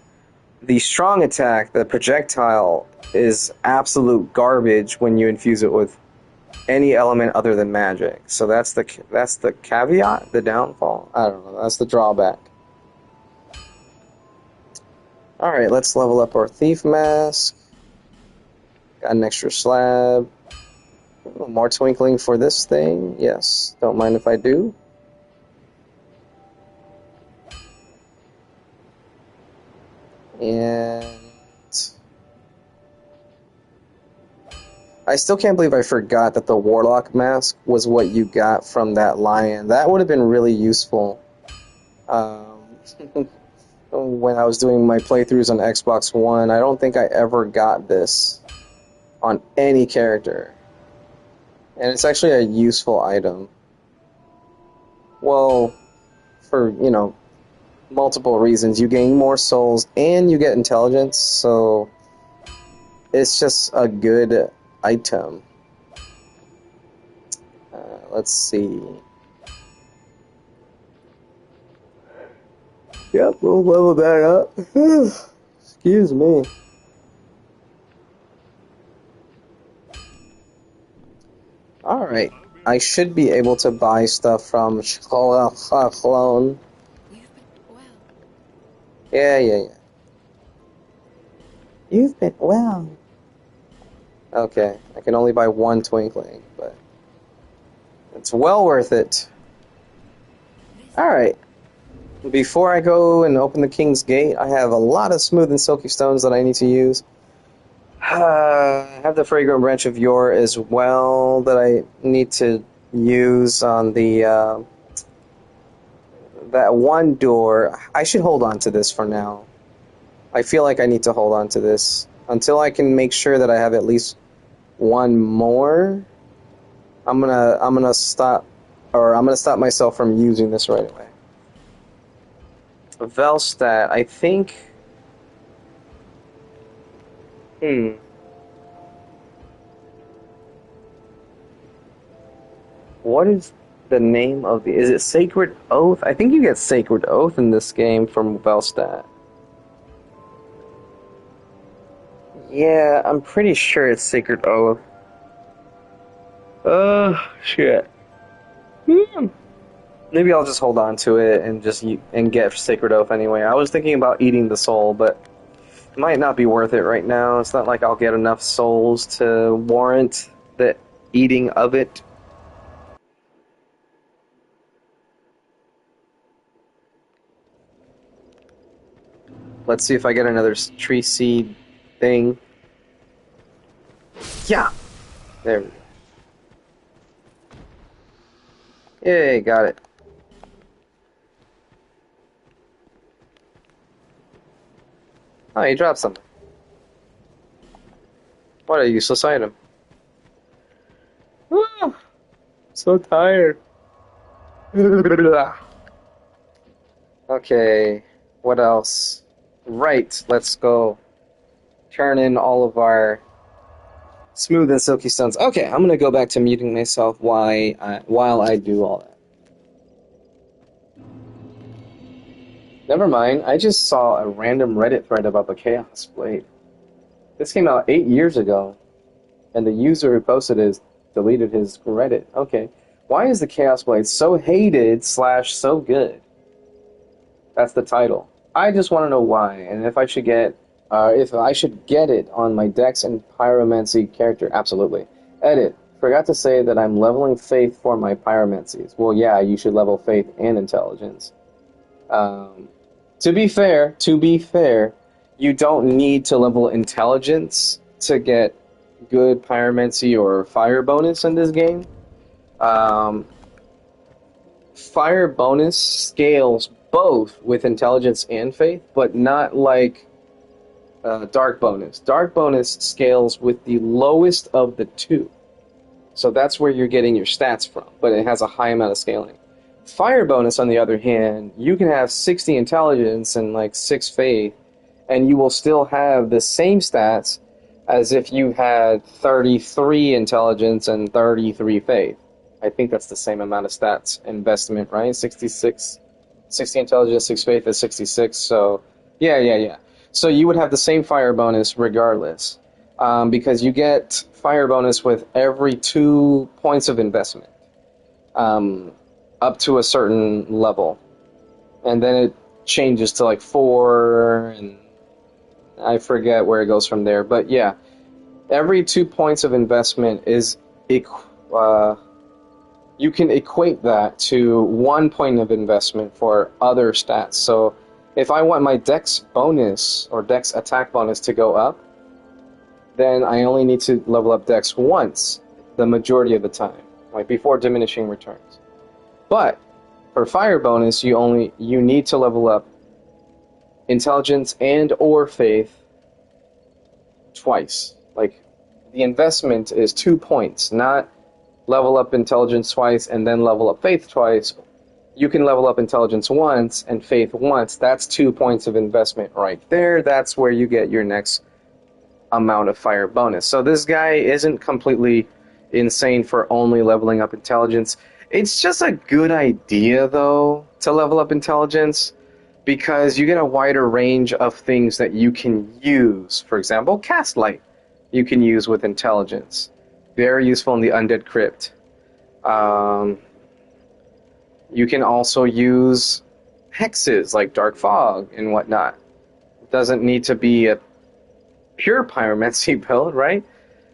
S1: the strong attack, the projectile, is absolute garbage when you infuse it with any element other than magic. So that's the caveat, the downfall. I don't know. That's the drawback. All right, let's level up our Thief Mask. Got an extra slab. More twinkling for this thing. Yes, don't mind if I do. And I still can't believe I forgot that the Warlock Mask was what you got from that lion. That would have been really useful when I was doing my playthroughs on Xbox One. I don't think I ever got this on any character. And it's actually a useful item. Well, for, multiple reasons. You gain more souls and you get intelligence, so it's just a good item. Let's see. Yep, we'll level that up. Excuse me. Alright, I should be able to buy stuff from Clone. Yeah. You've been well. Okay, I can only buy one Twinkling, but it's well worth it. Alright, before I go and open the King's Gate, I have a lot of smooth and silky stones that I need to use. I have the Fragrant Branch of Yore as well that I need to use on the that one door, I should hold on to this for now. I feel like I need to hold on to this until I can make sure that I have at least one more. I'm gonna stop myself from using this right away. Velstadt, I think. What is the name of the? Is it Sacred Oath? I think you get Sacred Oath in this game from Velstadt. Yeah, I'm pretty sure it's Sacred Oath. Shit. Maybe I'll just hold on to it and get Sacred Oath anyway. I was thinking about eating the soul, but it might not be worth it right now. It's not like I'll get enough souls to warrant the eating of it. Let's see if I get another tree seed thing. Yeah! There we go. Yay, got it. Oh, you dropped something. What a useless item. Ah, so tired. Okay, what else? Right, let's go turn in all of our smooth and silky stones. Okay, I'm gonna go back to muting myself while I do all that. Never mind, I just saw a random Reddit thread about the Chaos Blade. This came out 8 years ago, and the user who posted it deleted his Reddit. Okay, why is the Chaos Blade so hated / so good? That's the title. I just want to know why, and if I should get it on my Dex and Pyromancy character. Absolutely. Edit. Forgot to say that I'm leveling Faith for my Pyromancies. Well, yeah, you should level Faith and Intelligence. To be fair, you don't need to level Intelligence to get good Pyromancy or Fire bonus in this game. Fire bonus scales both with Intelligence and Faith, but not like Dark bonus. Dark bonus scales with the lowest of the two. So that's where you're getting your stats from, but it has a high amount of scaling. Fire bonus, on the other hand, you can have 60 Intelligence and like 6 Faith, and you will still have the same stats as if you had 33 Intelligence and 33 Faith. I think that's the same amount of stats investment, right? 66, 60 Intelligence, 6 Faith is 66, so yeah. So you would have the same fire bonus regardless, because you get fire bonus with every 2 points of investment, up to a certain level, and then it changes to like 4, and I forget where it goes from there. But yeah, every 2 points of investment is you can equate that to 1 point of investment for other stats. So if I want my Dex bonus or Dex attack bonus to go up, then I only need to level up Dex once the majority of the time, like before diminishing returns. But for fire bonus, you need to level up Intelligence and or Faith twice. Like, the investment is 2 points, not level up Intelligence twice and then level up Faith twice. You can level up Intelligence once and Faith once. That's 2 points of investment right there. That's where you get your next amount of fire bonus. So this guy isn't completely insane for only leveling up Intelligence. It's just a good idea, though, to level up Intelligence, because you get a wider range of things that you can use. For example, Cast Light you can use with Intelligence. Very useful in the Undead Crypt. You can also use hexes like Dark Fog and whatnot. It doesn't need to be a pure Pyromancy build, right?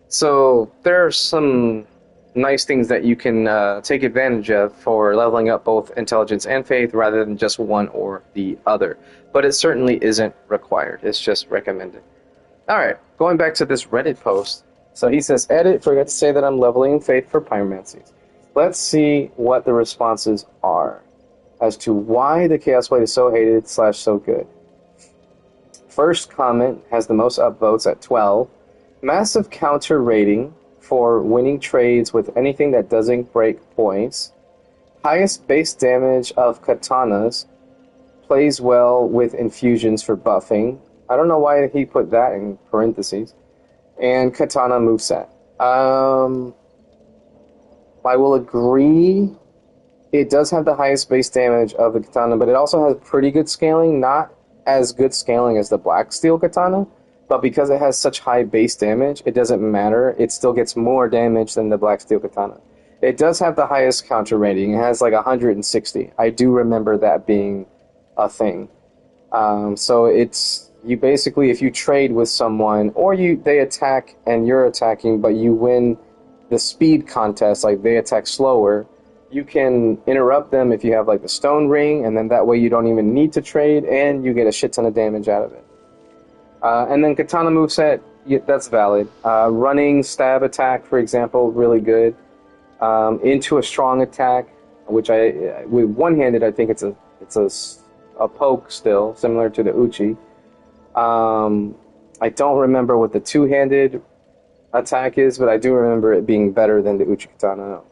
S1: So there are some nice things that you can take advantage of for leveling up both Intelligence and Faith rather than just one or the other. But it certainly isn't required. It's just recommended. Alright, going back to this Reddit post. So he says, edit, forgot to say that I'm leveling Faith for Pyromancies. Let's see what the responses are. as to why the Chaos Blade is so hated / so good. First comment has the most upvotes at 12. Massive counter rating for winning trades with anything that doesn't break points. Highest base damage of katanas. Plays well with infusions for buffing. I don't know why he put that in parentheses. And katana moveset. I will agree. It does have the highest base damage of the katana, but it also has pretty good scaling. Not as good scaling as the black steel katana, but because it has such high base damage, it doesn't matter. It still gets more damage than the black steel katana. It does have the highest counter rating. It has like 160. I do remember that being a thing. So it's, you basically, if you trade with someone, or they attack and you're attacking, but you win the speed contest, like they attack slower, you can interrupt them if you have like the stone ring, and then that way you don't even need to trade, and you get a shit ton of damage out of it. And then katana moveset, that's valid. Running stab attack, for example, really good. Into a strong attack, which with one-handed, I think it's a poke still, similar to the uchi. I don't remember what the two-handed attack is, but I do remember it being better than the uchi katana.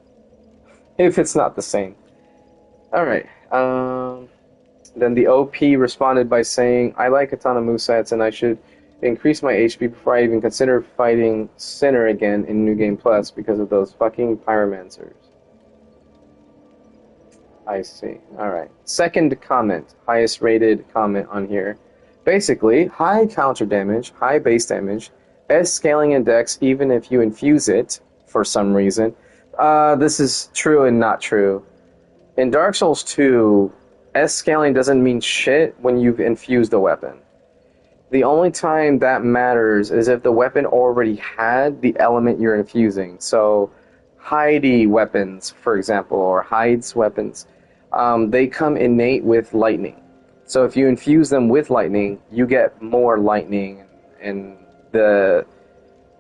S1: If it's not the same. Alright. Then the OP responded by saying, I like katana movesets and I should increase my HP before I even consider fighting Sinner again in New Game Plus because of those fucking pyromancers. I see. Alright. Second comment. Highest rated comment on here. Basically, high counter damage, high base damage, S scaling index even if you infuse it for some reason. This is true and not true. In Dark Souls 2, S scaling doesn't mean shit when you've infused a weapon. The only time that matters is if the weapon already had the element you're infusing. So, Heidi weapons, for example, or Hyde's weapons, they come innate with lightning. So if you infuse them with lightning, you get more lightning, and the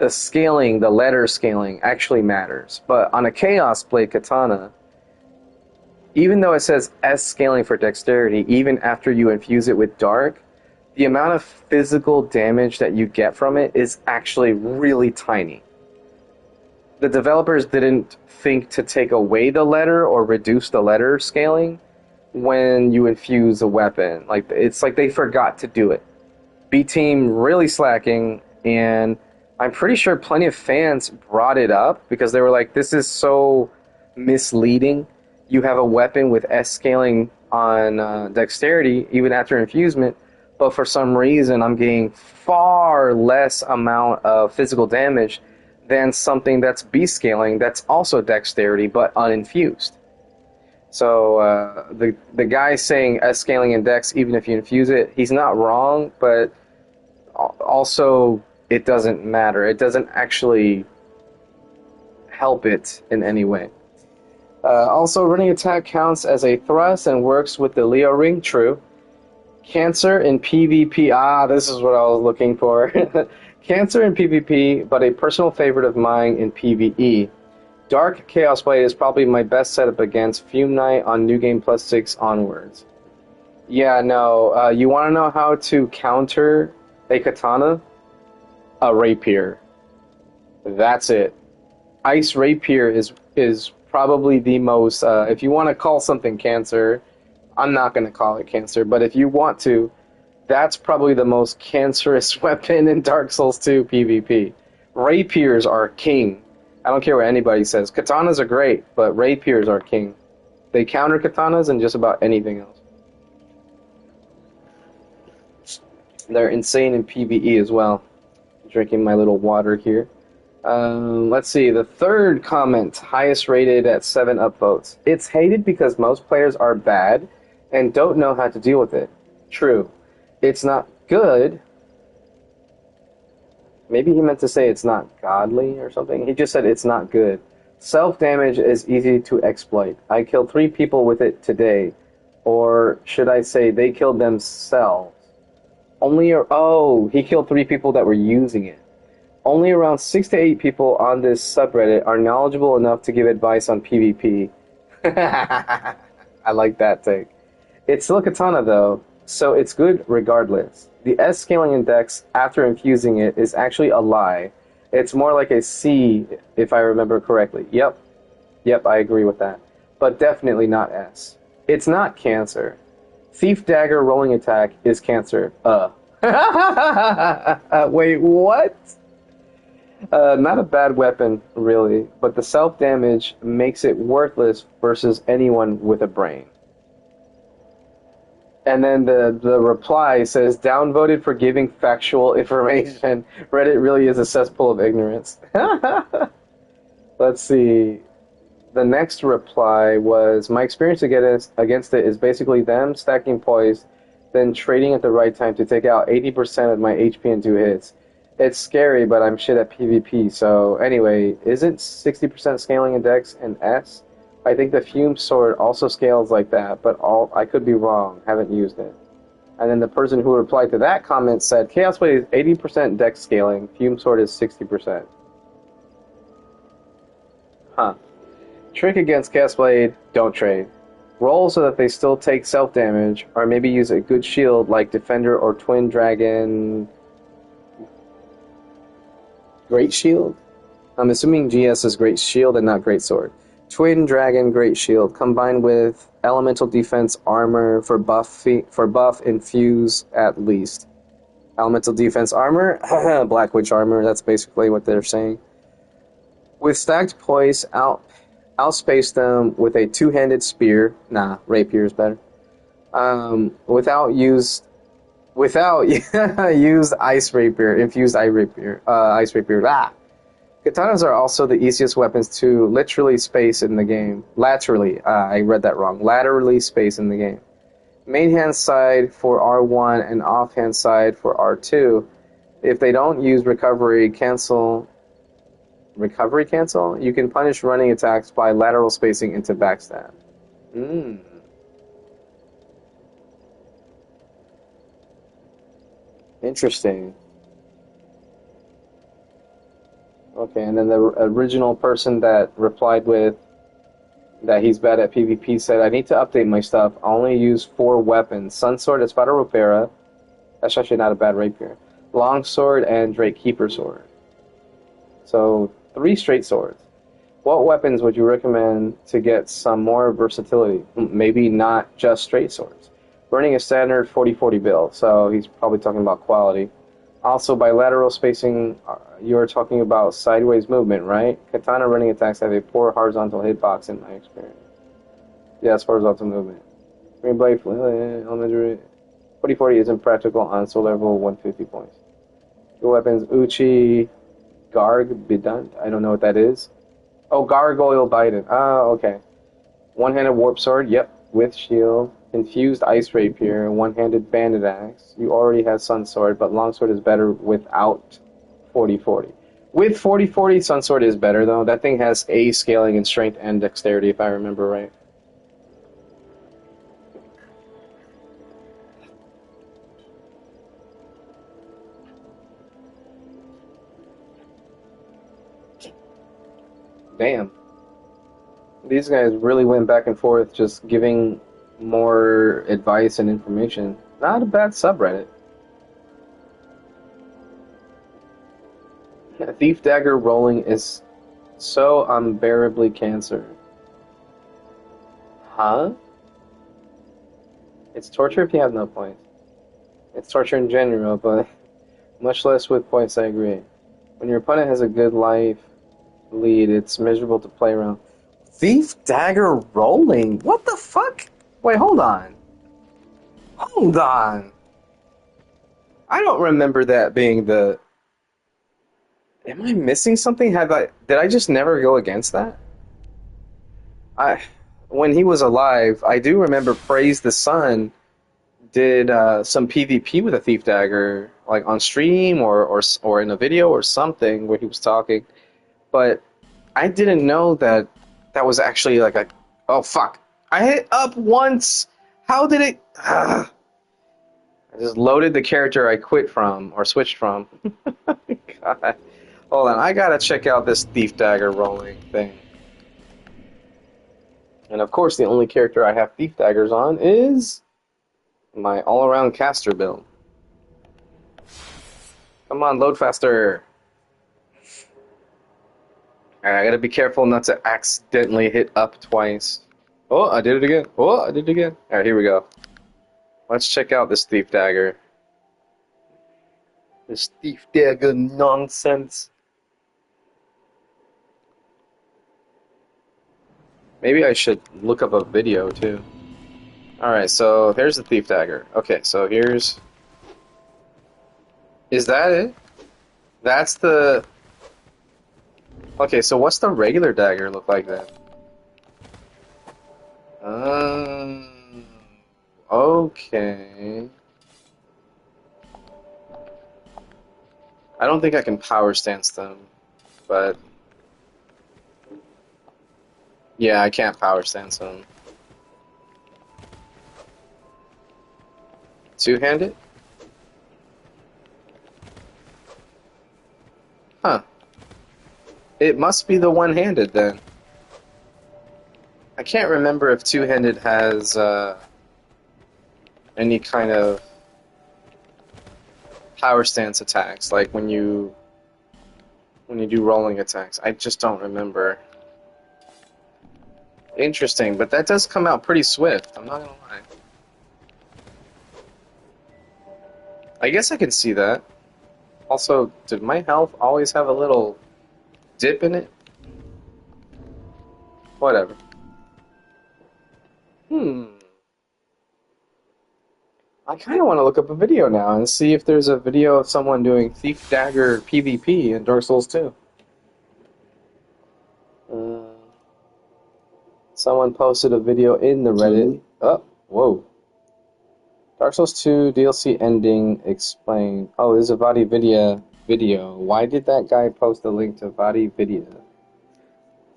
S1: scaling, the letter scaling, actually matters. But on a Chaos Blade katana, even though it says S scaling for dexterity, even after you infuse it with dark, the amount of physical damage that you get from it is actually really tiny. The developers didn't think to take away the letter or reduce the letter scaling when you infuse a weapon. Like, it's like they forgot to do it. B-Team really slacking, and I'm pretty sure plenty of fans brought it up because they were like, this is so misleading. You have a weapon with S scaling on dexterity even after infusement, but for some reason I'm getting far less amount of physical damage than something that's B scaling that's also dexterity but uninfused. So the guy saying S scaling in dex even if you infuse it, he's not wrong, but also it doesn't matter. It doesn't actually help it in any way. Also, running attack counts as a thrust and works with the Leo ring. True. Cancer in PvP. Ah, this is what I was looking for. Cancer in PvP, but a personal favorite of mine in PvE. Dark Chaos Blade is probably my best setup against Fume Knight on New Game Plus 6 onwards. Yeah, no. You want to know how to counter a katana? A rapier. That's it. Ice rapier is probably the most, if you want to call something cancer, I'm not going to call it cancer, but if you want to, that's probably the most cancerous weapon in Dark Souls 2 PvP. Rapiers are king. I don't care what anybody says. Katanas are great, but rapiers are king. They counter katanas and just about anything else. They're insane in PvE as well. Drinking my little water here. Let's see, the third comment, highest rated at 7 upvotes. It's hated because most players are bad and don't know how to deal with it. True. It's not good. Maybe he meant to say it's not godly or something. He just said it's not good. Self-damage is easy to exploit. I killed 3 people with it today. Or should I say they killed themselves. He killed 3 people that were using it. Only around 6 to 8 people on this subreddit are knowledgeable enough to give advice on PvP. I like that take. It's still a katana though, so it's good regardless. The S scaling index after infusing it is actually a lie. It's more like a C, if I remember correctly. Yep, I agree with that. But definitely not S. It's not cancer. Thief dagger rolling attack is cancer. Wait, what? Not a bad weapon, really, but the self-damage makes it worthless versus anyone with a brain. And then the reply says, downvoted for giving factual information. Reddit really is a cesspool of ignorance. Let's see. The next reply was, my experience against it is basically them stacking poise, then trading at the right time to take out 80% of my HP in 2 hits. It's scary, but I'm shit at PvP, so anyway, isn't 60% scaling index an S? I think the Fume Sword also scales like that, but I could be wrong, haven't used it. And then the person who replied to that comment said, Chaos Blade is 80% dex scaling, Fume Sword is 60%. Huh. Trick against Chaos Blade, don't trade. Roll so that they still take self-damage, or maybe use a good shield like Defender or Twin Dragon... Great Shield? I'm assuming GS is Great Shield and not Great Sword. Twin Dragon Great Shield combined with Elemental Defense Armor for buff infuse at least. Elemental Defense Armor, Black Witch Armor, that's basically what they're saying. With stacked poise, outspace them with a two-handed spear. Nah, rapier is better. Without used ice rapier, infused ice rapier. Katanas are also the easiest weapons to literally space in the game. Laterally, I read that wrong. Laterally space in the game. Main hand side for R1 and offhand side for R2. If they don't use recovery cancel, you can punish running attacks by lateral spacing into backstab. Interesting. Okay, and then the original person that replied with that he's bad at PvP said, I need to update my stuff. I only use 4 weapons. Sunsword, Espada Ropera. That's actually not a bad rapier. Longsword and Drake Keeper Sword. So, 3 straight swords. What weapons would you recommend to get some more versatility? Maybe not just straight swords. Running a standard 40-40 build, so he's probably talking about quality. Also, by lateral spacing, you're talking about sideways movement, right? Katana running attacks have a poor horizontal hitbox in my experience. Yes, horizontal movement. Green Blade, elementary. 40-40 isn't practical on soul level 150 points. Your weapons, Uchi, Garg, Bidant. I don't know what that is. Oh, Gargoyle Biden. Oh, okay. One-handed warp sword, yep, with shield. Infused ice rapier, one-handed bandit axe. You already have sun sword, but longsword is better without 40-40. With 40-40, sun sword is better though. That thing has A scaling in strength and dexterity, if I remember right. Damn. These guys really went back and forth just giving more advice and information. Not a bad subreddit. Thief dagger rolling is so unbearably cancer. Huh? It's torture if you have no points. It's torture in general, but much less with points, I agree. When your opponent has a good life lead, it's miserable to play around. Thief dagger rolling? What the fuck? Wait, hold on. Hold on. I don't remember that being the... Am I missing something? Did I just never go against that? When he was alive, I do remember Praise the Sun did some PvP with a Thief Dagger, like on stream or in a video or something where he was talking. But I didn't know that was actually like a... Oh, fuck. I hit up once. How did it... I just loaded the character I quit from, or switched from. God. Hold on, I gotta check out this Thief Dagger rolling thing. And of course, the only character I have Thief Daggers on is My all-around caster build. Come on, load faster. Alright, I gotta be careful not to accidentally hit up twice. Oh, I did it again. Oh, I did it again. Alright, here we go. Let's check out this thief dagger. This thief dagger nonsense. Maybe I should look up a video too. Alright, so there's the thief dagger. Okay, so here's... Is that it? That's the... Okay, so what's the regular dagger look like then? Okay. I don't think I can power stance them, but... Yeah, I can't power stance them. Two-handed? Huh. It must be the one-handed then. I can't remember if two-handed has any kind of power stance attacks, like when you do rolling attacks. I just don't remember. Interesting, but that does come out pretty swift, I'm not gonna lie. I guess I can see that. Also, did my health always have a little dip in it? Whatever. I kind of want to look up a video now and see if there's a video of someone doing Thief Dagger PvP in Dark Souls 2. Someone posted a video in the Reddit. Oh, whoa. Dark Souls 2 DLC ending explained. Oh, this is a VOD video. Why did that guy post a link to VOD video?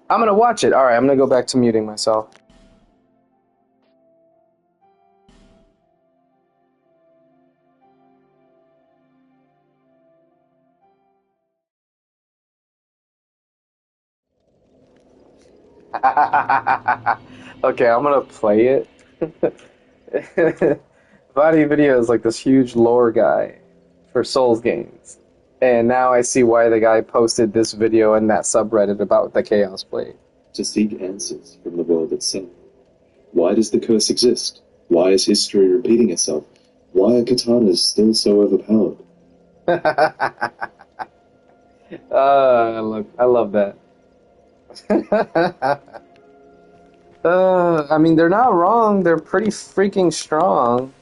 S1: I'm gonna watch it. Alright, I'm gonna go back to muting myself. Okay, I'm gonna play it. VOD video is like this huge lore guy for Souls games. And now I see why the guy posted this video in that subreddit about the Chaos Blade.
S3: To seek answers from the world itself. Why does the curse exist? Why is history repeating itself? Why are katanas still so overpowered?
S1: I love that. I mean, they're not wrong. They're pretty freaking strong.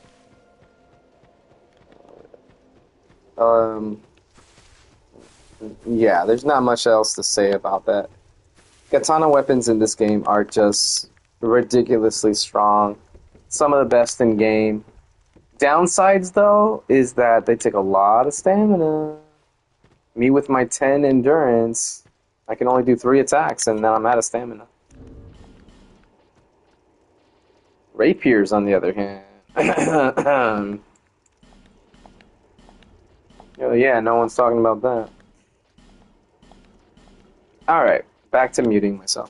S1: Yeah, there's not much else to say about that. Katana weapons in this game are just ridiculously strong. Some of the best in game. Downsides, though, is that they take a lot of stamina. Me with my 10 endurance, I can only do 3 attacks and then I'm out of stamina. Rapiers, on the other hand. Oh, yeah, no one's talking about that. Alright, back to muting myself.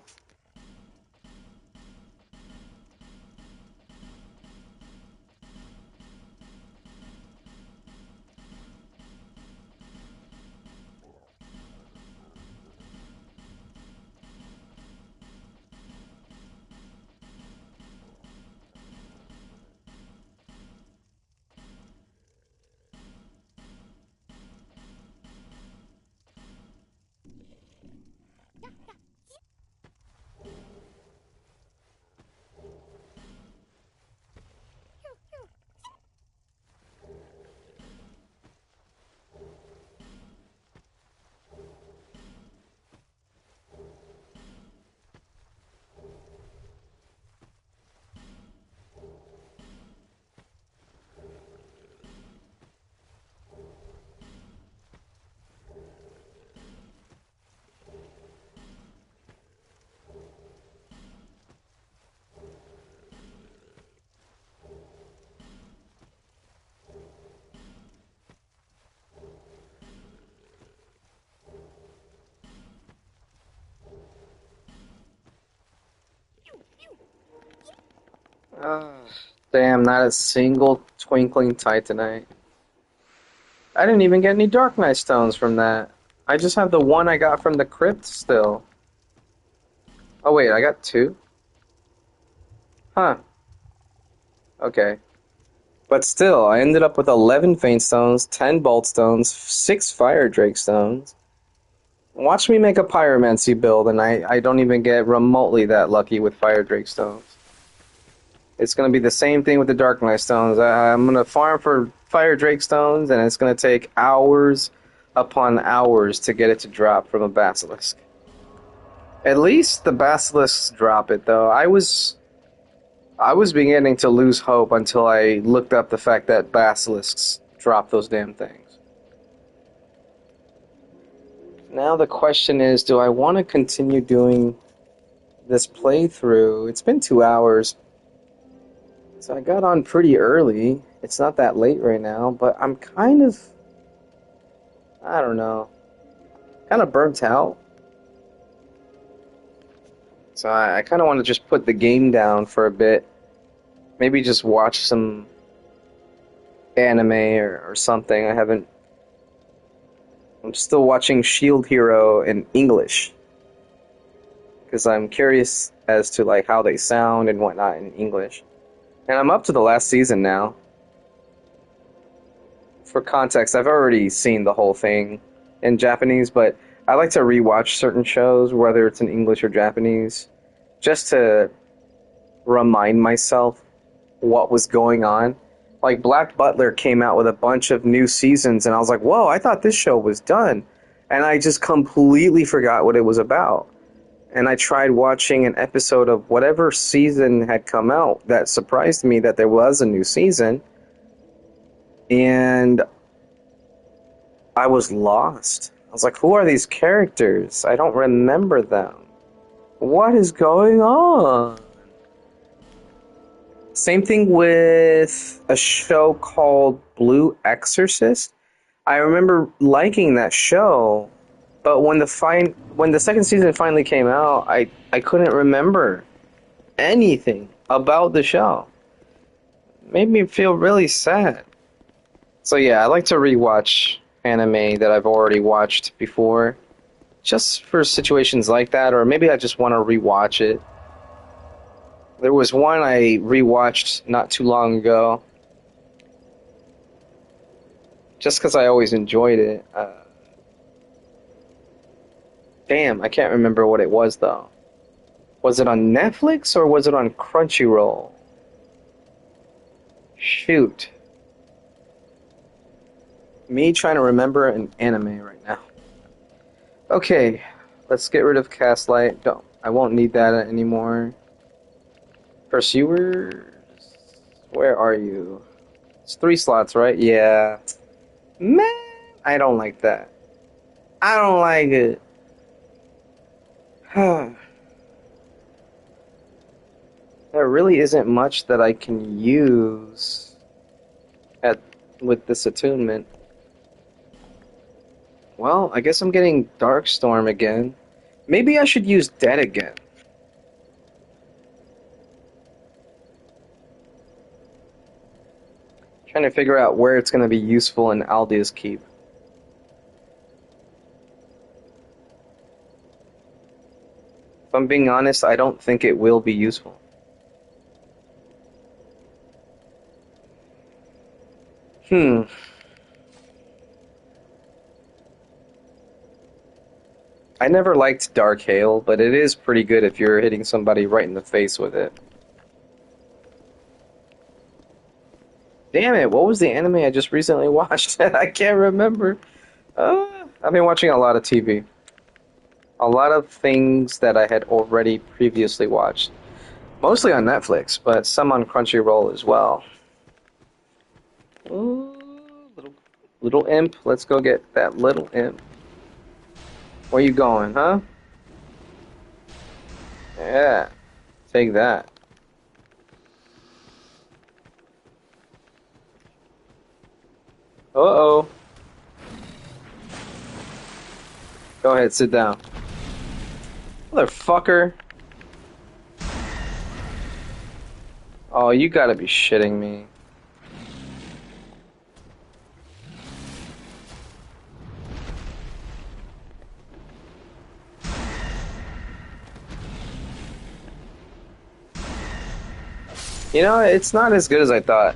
S1: Damn, not a single twinkling titanite. I didn't even get any Dark Knight stones from that. I just have the one I got from the crypt still. Oh wait, I got two? Huh. Okay. But still, I ended up with 11 Faint Stones, 10 Bolt Stones, 6 Fire Drake Stones. Watch me make a Pyromancy build, and I don't even get remotely that lucky with Fire Drake Stones. It's going to be the same thing with the Dark Knight Stones. I'm going to farm for Fire Drake Stones, and it's going to take hours upon hours to get it to drop from a Basilisk. At least the Basilisks drop it, though. I was beginning to lose hope until I looked up the fact that Basilisks drop those damn things. Now the question is, do I want to continue doing this playthrough? It's been 2 hours. So I got on pretty early. It's not that late right now, but I'm kind of, I don't know, kind of burnt out. So I kind of want to just put the game down for a bit. Maybe just watch some anime or something. I'm still watching Shield Hero in English. Because I'm curious as to like how they sound and whatnot in English. And I'm up to the last season now. For context, I've already seen the whole thing in Japanese, but I like to rewatch certain shows, whether it's in English or Japanese, just to remind myself what was going on. Like, Black Butler came out with a bunch of new seasons, and I was like, whoa, I thought this show was done. And I just completely forgot what it was about. And I tried watching an episode of whatever season had come out that surprised me that there was a new season. And I was lost. I was like, who are these characters? I don't remember them. What is going on? Same thing with a show called Blue Exorcist. I remember liking that show. But when the second season finally came out, I couldn't remember anything about the show. It made me feel really sad. So yeah, I like to rewatch anime that I've already watched before, just for situations like that, or maybe I just want to rewatch it. There was one I rewatched not too long ago, just because I always enjoyed it. Damn, I can't remember what it was, though. Was it on Netflix, or was it on Crunchyroll? Shoot. Me trying to remember an anime right now. Okay, let's get rid of Castlight. I won't need that anymore. Pursuers? Where are you? It's 3 slots, right? Yeah. Man, I don't like that. I don't like it. There really isn't much that I can use with this attunement. Well, I guess I'm getting Darkstorm again. Maybe I should use Dead again. Trying to figure out where it's going to be useful in Aldia's Keep. If I'm being honest, I don't think it will be useful. I never liked Dark Hail, but it is pretty good if you're hitting somebody right in the face with it. Damn it, what was the anime I just recently watched? I can't remember. I've been watching a lot of TV. A lot of things that I had already previously watched. Mostly on Netflix, but some on Crunchyroll as well. Ooh, little imp. Let's go get that little imp. Where you going, huh? Yeah. Take that. Uh-oh. Go ahead, sit down. Motherfucker. Oh, you gotta be shitting me. You know, it's not as good as I thought.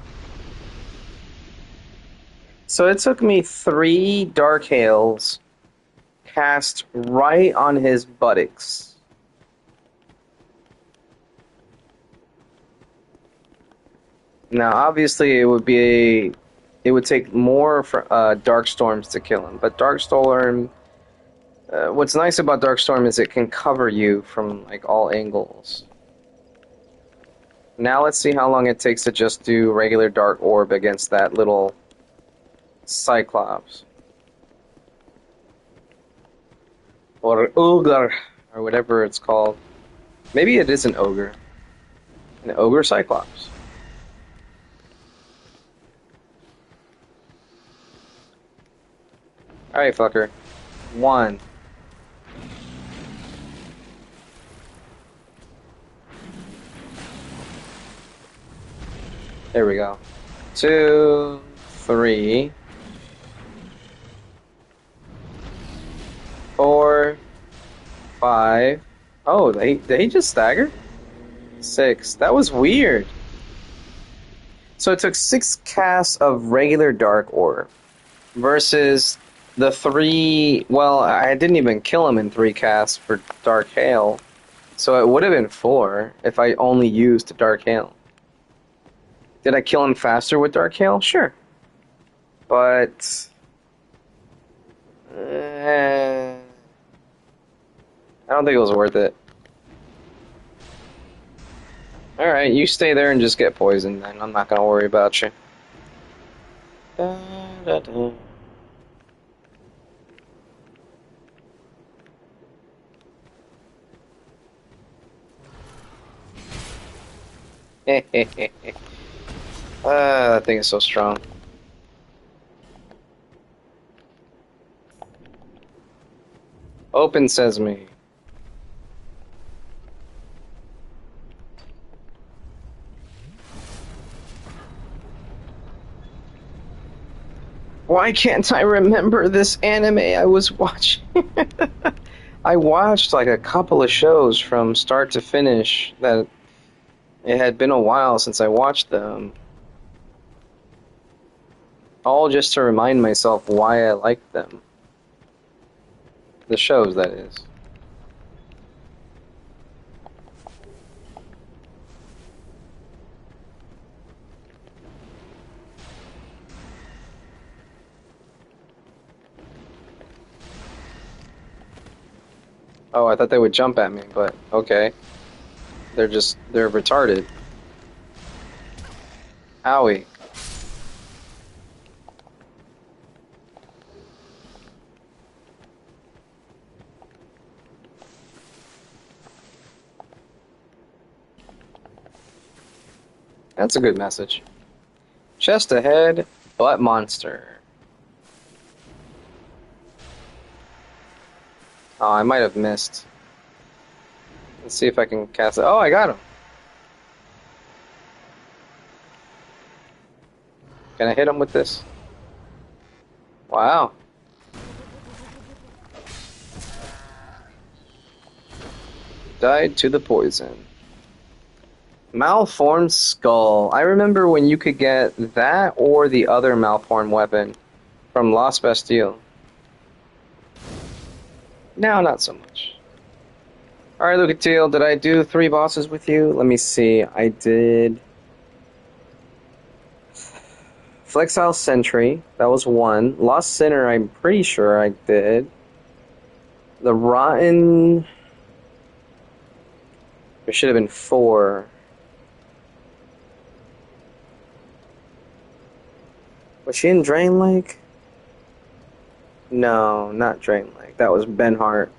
S1: So it took me 3 Dark Hails cast right on his buttocks. Now, obviously, it would take more for, Dark Storms to kill him. But Dark Storm, what's nice about Dark Storm is it can cover you from like all angles. Now let's see how long it takes to just do regular Dark Orb against that little Cyclops. Or Ogre, or whatever it's called. Maybe it is an Ogre. An Ogre Cyclops. Alright, fucker. 1. There we go. 2, 3. 4, 5. Oh, did he just stagger? 6. That was weird. So it took 6 casts of regular Dark Orb versus the 3. Well, I didn't even kill him in 3 casts for Dark Hail, so it would have been 4 if I only used Dark Hail. Did I kill him faster with Dark Hail? Sure. But I don't think it was worth it. Alright, you stay there and just get poisoned then. I'm not gonna worry about you. Da, da, da. That thing is so strong. Open sesame. Why can't I remember this anime I was watching? I watched like a couple of shows from start to finish that it had been a while since I watched them. All just to remind myself why I liked them. The shows, that is. Oh, I thought they would jump at me, but okay. They're retarded. Owie. That's a good message. Chest ahead, butt monster. Oh, I might have missed. Let's see if I can cast it. Oh, I got him. Can I hit him with this? Wow. Died to the poison. Malformed skull. I remember when you could get that or the other malformed weapon from Lost Bastille. Now, not so much. Alright, Lucatiel, did I do 3 bosses with you? Let me see. I did Flexile Sentry. That was 1. Lost Sinner, I'm pretty sure I did. The Rotten... There should have been 4. Was she in Drain Lake? No, not Drain Lake. That was Benhart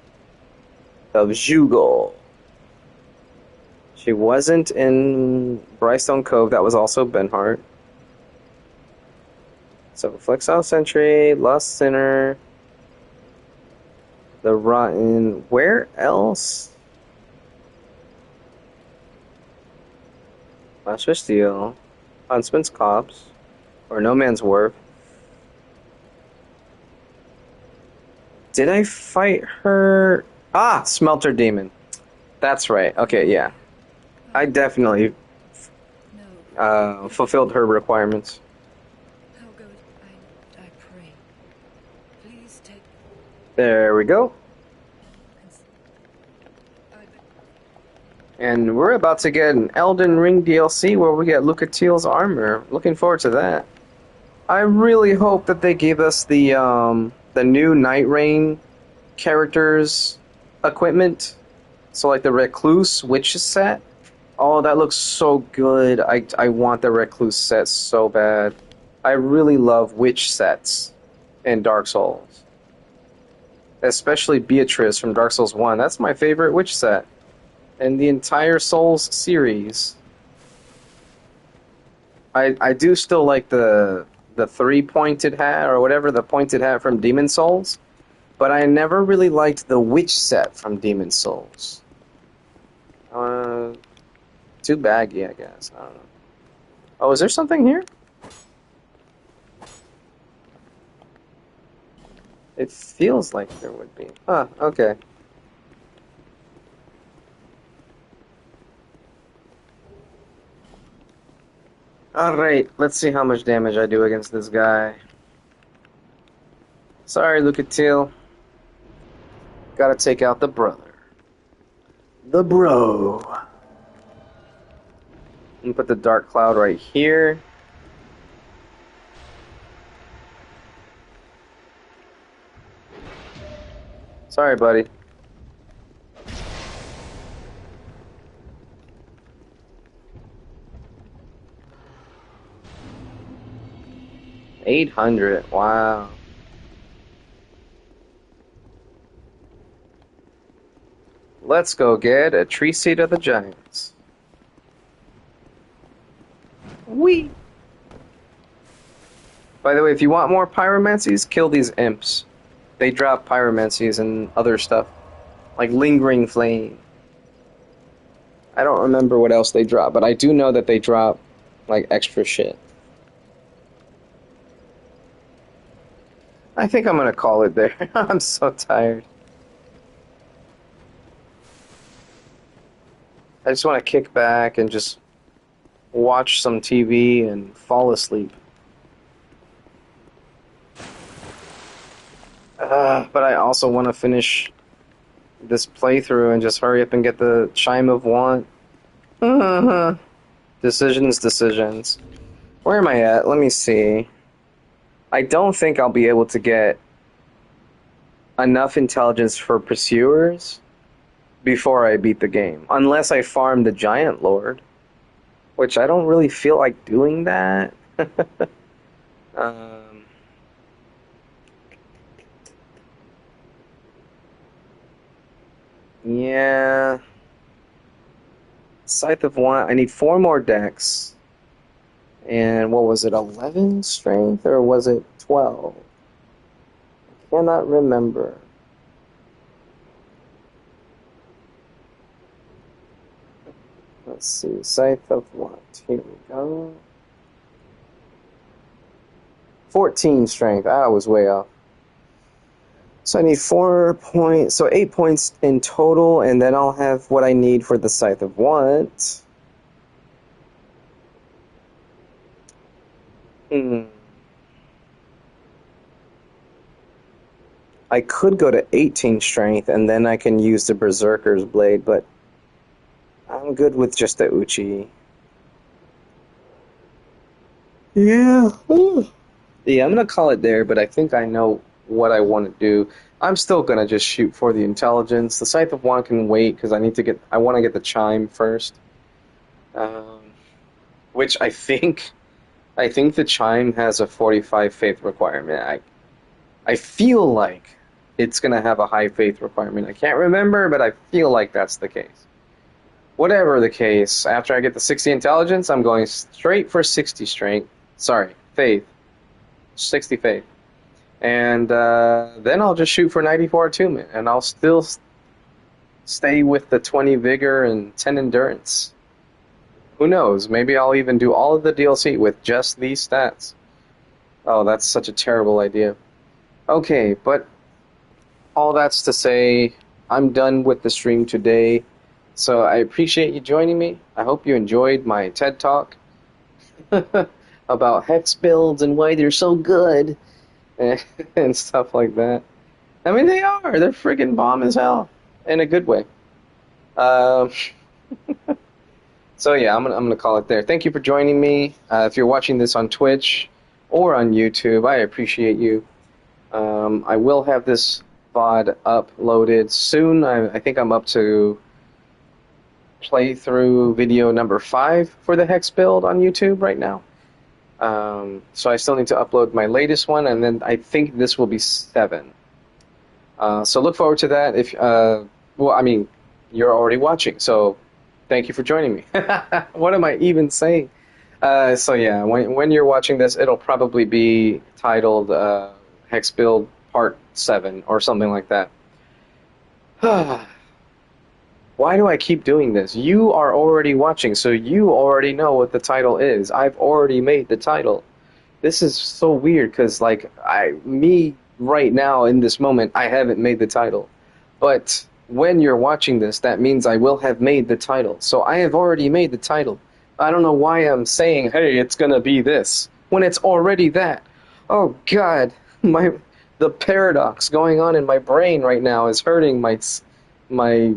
S1: of Jugal. She wasn't in Brightstone Cove. That was also Benhart. So Flexile Sentry, Lost Sinner, the Rotten. Where else? Master Steel, Huntsman's Copse, or No Man's Wharf. Did I fight her? Ah, Smelter Demon. That's right. Okay, yeah. I definitely fulfilled her requirements.
S4: How good I pray. Please take.
S1: There we go. And we're about to get an Elden Ring DLC where we get Lucatiel's armor. Looking forward to that. I really hope that they gave us the new Night Rain characters equipment. So like the Recluse Witch set. Oh, that looks so good. I want the Recluse set so bad. I really love witch sets in Dark Souls. Especially Beatrice from Dark Souls 1. That's my favorite witch set in the entire Souls series. I do still like the three-pointed hat, or whatever, the pointed hat from Demon Souls, but I never really liked the witch set from Demon Souls. Too baggy, I guess. I don't know. Oh, is there something here? It feels like there would be. Huh, okay. Alright, let's see how much damage I do against this guy. Sorry, Lucatiel. Gotta take out the brother. The bro. And put the Dark Cloud right here. Sorry, buddy. $800. Wow. Let's go get a tree seat of the giants. Whee! By the way, if you want more pyromancies, kill these imps. They drop pyromancies and other stuff. Like Lingering Flame. I don't remember what else they drop, but I do know that they drop, like, extra shit. I think I'm gonna call it there. I'm so tired. I just want to kick back and just watch some TV and fall asleep. But I also want to finish this playthrough and just hurry up and get the Chime of Want. Decisions. Where am I at? Let me see. I don't think I'll be able to get enough intelligence for Pursuers before I beat the game. Unless I farm the Giant Lord. Which I don't really feel like doing that. Yeah. Scythe of Want. I need 4 more decks. And what was it, 11 strength, or was it 12? I cannot remember. Let's see, Scythe of Want. Here we go. 14 strength. I was way off. So I need 4 points, so 8 points in total, and then I'll have what I need for the Scythe of Want. I could go to 18 strength, and then I can use the Berserker's Blade, but I'm good with just the Uchi. Yeah. Yeah, I'm gonna call it there, but I think I know what I want to do. I'm still gonna just shoot for the intelligence. The Scythe of Want can wait because I want to get the Chime first. Which I think the Chime has a 45 faith requirement. I feel like it's gonna have a high faith requirement. I can't remember, but I feel like that's the case. Whatever the case, after I get the 60 intelligence, I'm going straight for 60 strength. Sorry, faith. 60 faith. And then I'll just shoot for 94 attunement, and I'll still stay with the 20 vigor and 10 endurance. Who knows? Maybe I'll even do all of the DLC with just these stats. Oh, that's such a terrible idea. Okay, but all that's to say, I'm done with the stream today. So I appreciate you joining me. I hope you enjoyed my TED Talk about hex builds and why they're so good and stuff like that. I mean, they are. They're friggin' bomb as hell in a good way. So yeah, I'm gonna call it there. Thank you for joining me. If you're watching this on Twitch or on YouTube, I appreciate you. I will have this VOD uploaded soon. I think I'm up to playthrough video number 5 for the Hex build on YouTube right now. So I still need to upload my latest one, and then I think this will be 7. So look forward to that. If well, I mean, you're already watching, so thank you for joining me. What am I even saying? So yeah, when you're watching this, it'll probably be titled Hex Build Part 7 or something like that. Why do I keep doing this? You are already watching, so you already know what the title is. I've already made the title. This is so weird because, like, me right now in this moment, I haven't made the title. But when you're watching this, that means I will have made the title. So I have already made the title. I don't know why I'm saying, hey, it's gonna be this, when it's already that. Oh God, the paradox going on in my brain right now is hurting my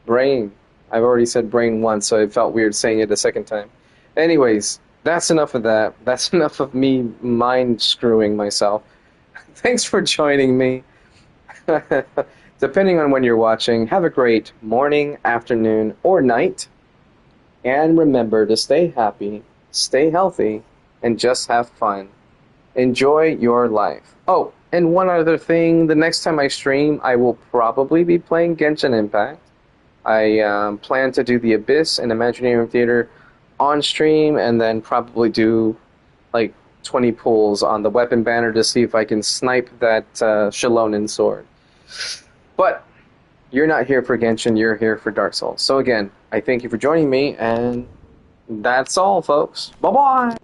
S1: brain. I've already said brain once, so it felt weird saying it a second time. Anyways, that's enough of that. That's enough of me mind screwing myself. Thanks for joining me. Depending on when you're watching, have a great morning, afternoon, or night. And remember to stay happy, stay healthy, and just have fun. Enjoy your life. Oh, and one other thing, the next time I stream, I will probably be playing Genshin Impact. I plan to do the Abyss and Imaginarium Theater on stream, and then probably do like 20 pulls on the weapon banner to see if I can snipe that Shalonen sword. But you're not here for Genshin, you're here for Dark Souls. So again, I thank you for joining me, and that's all, folks. Bye-bye!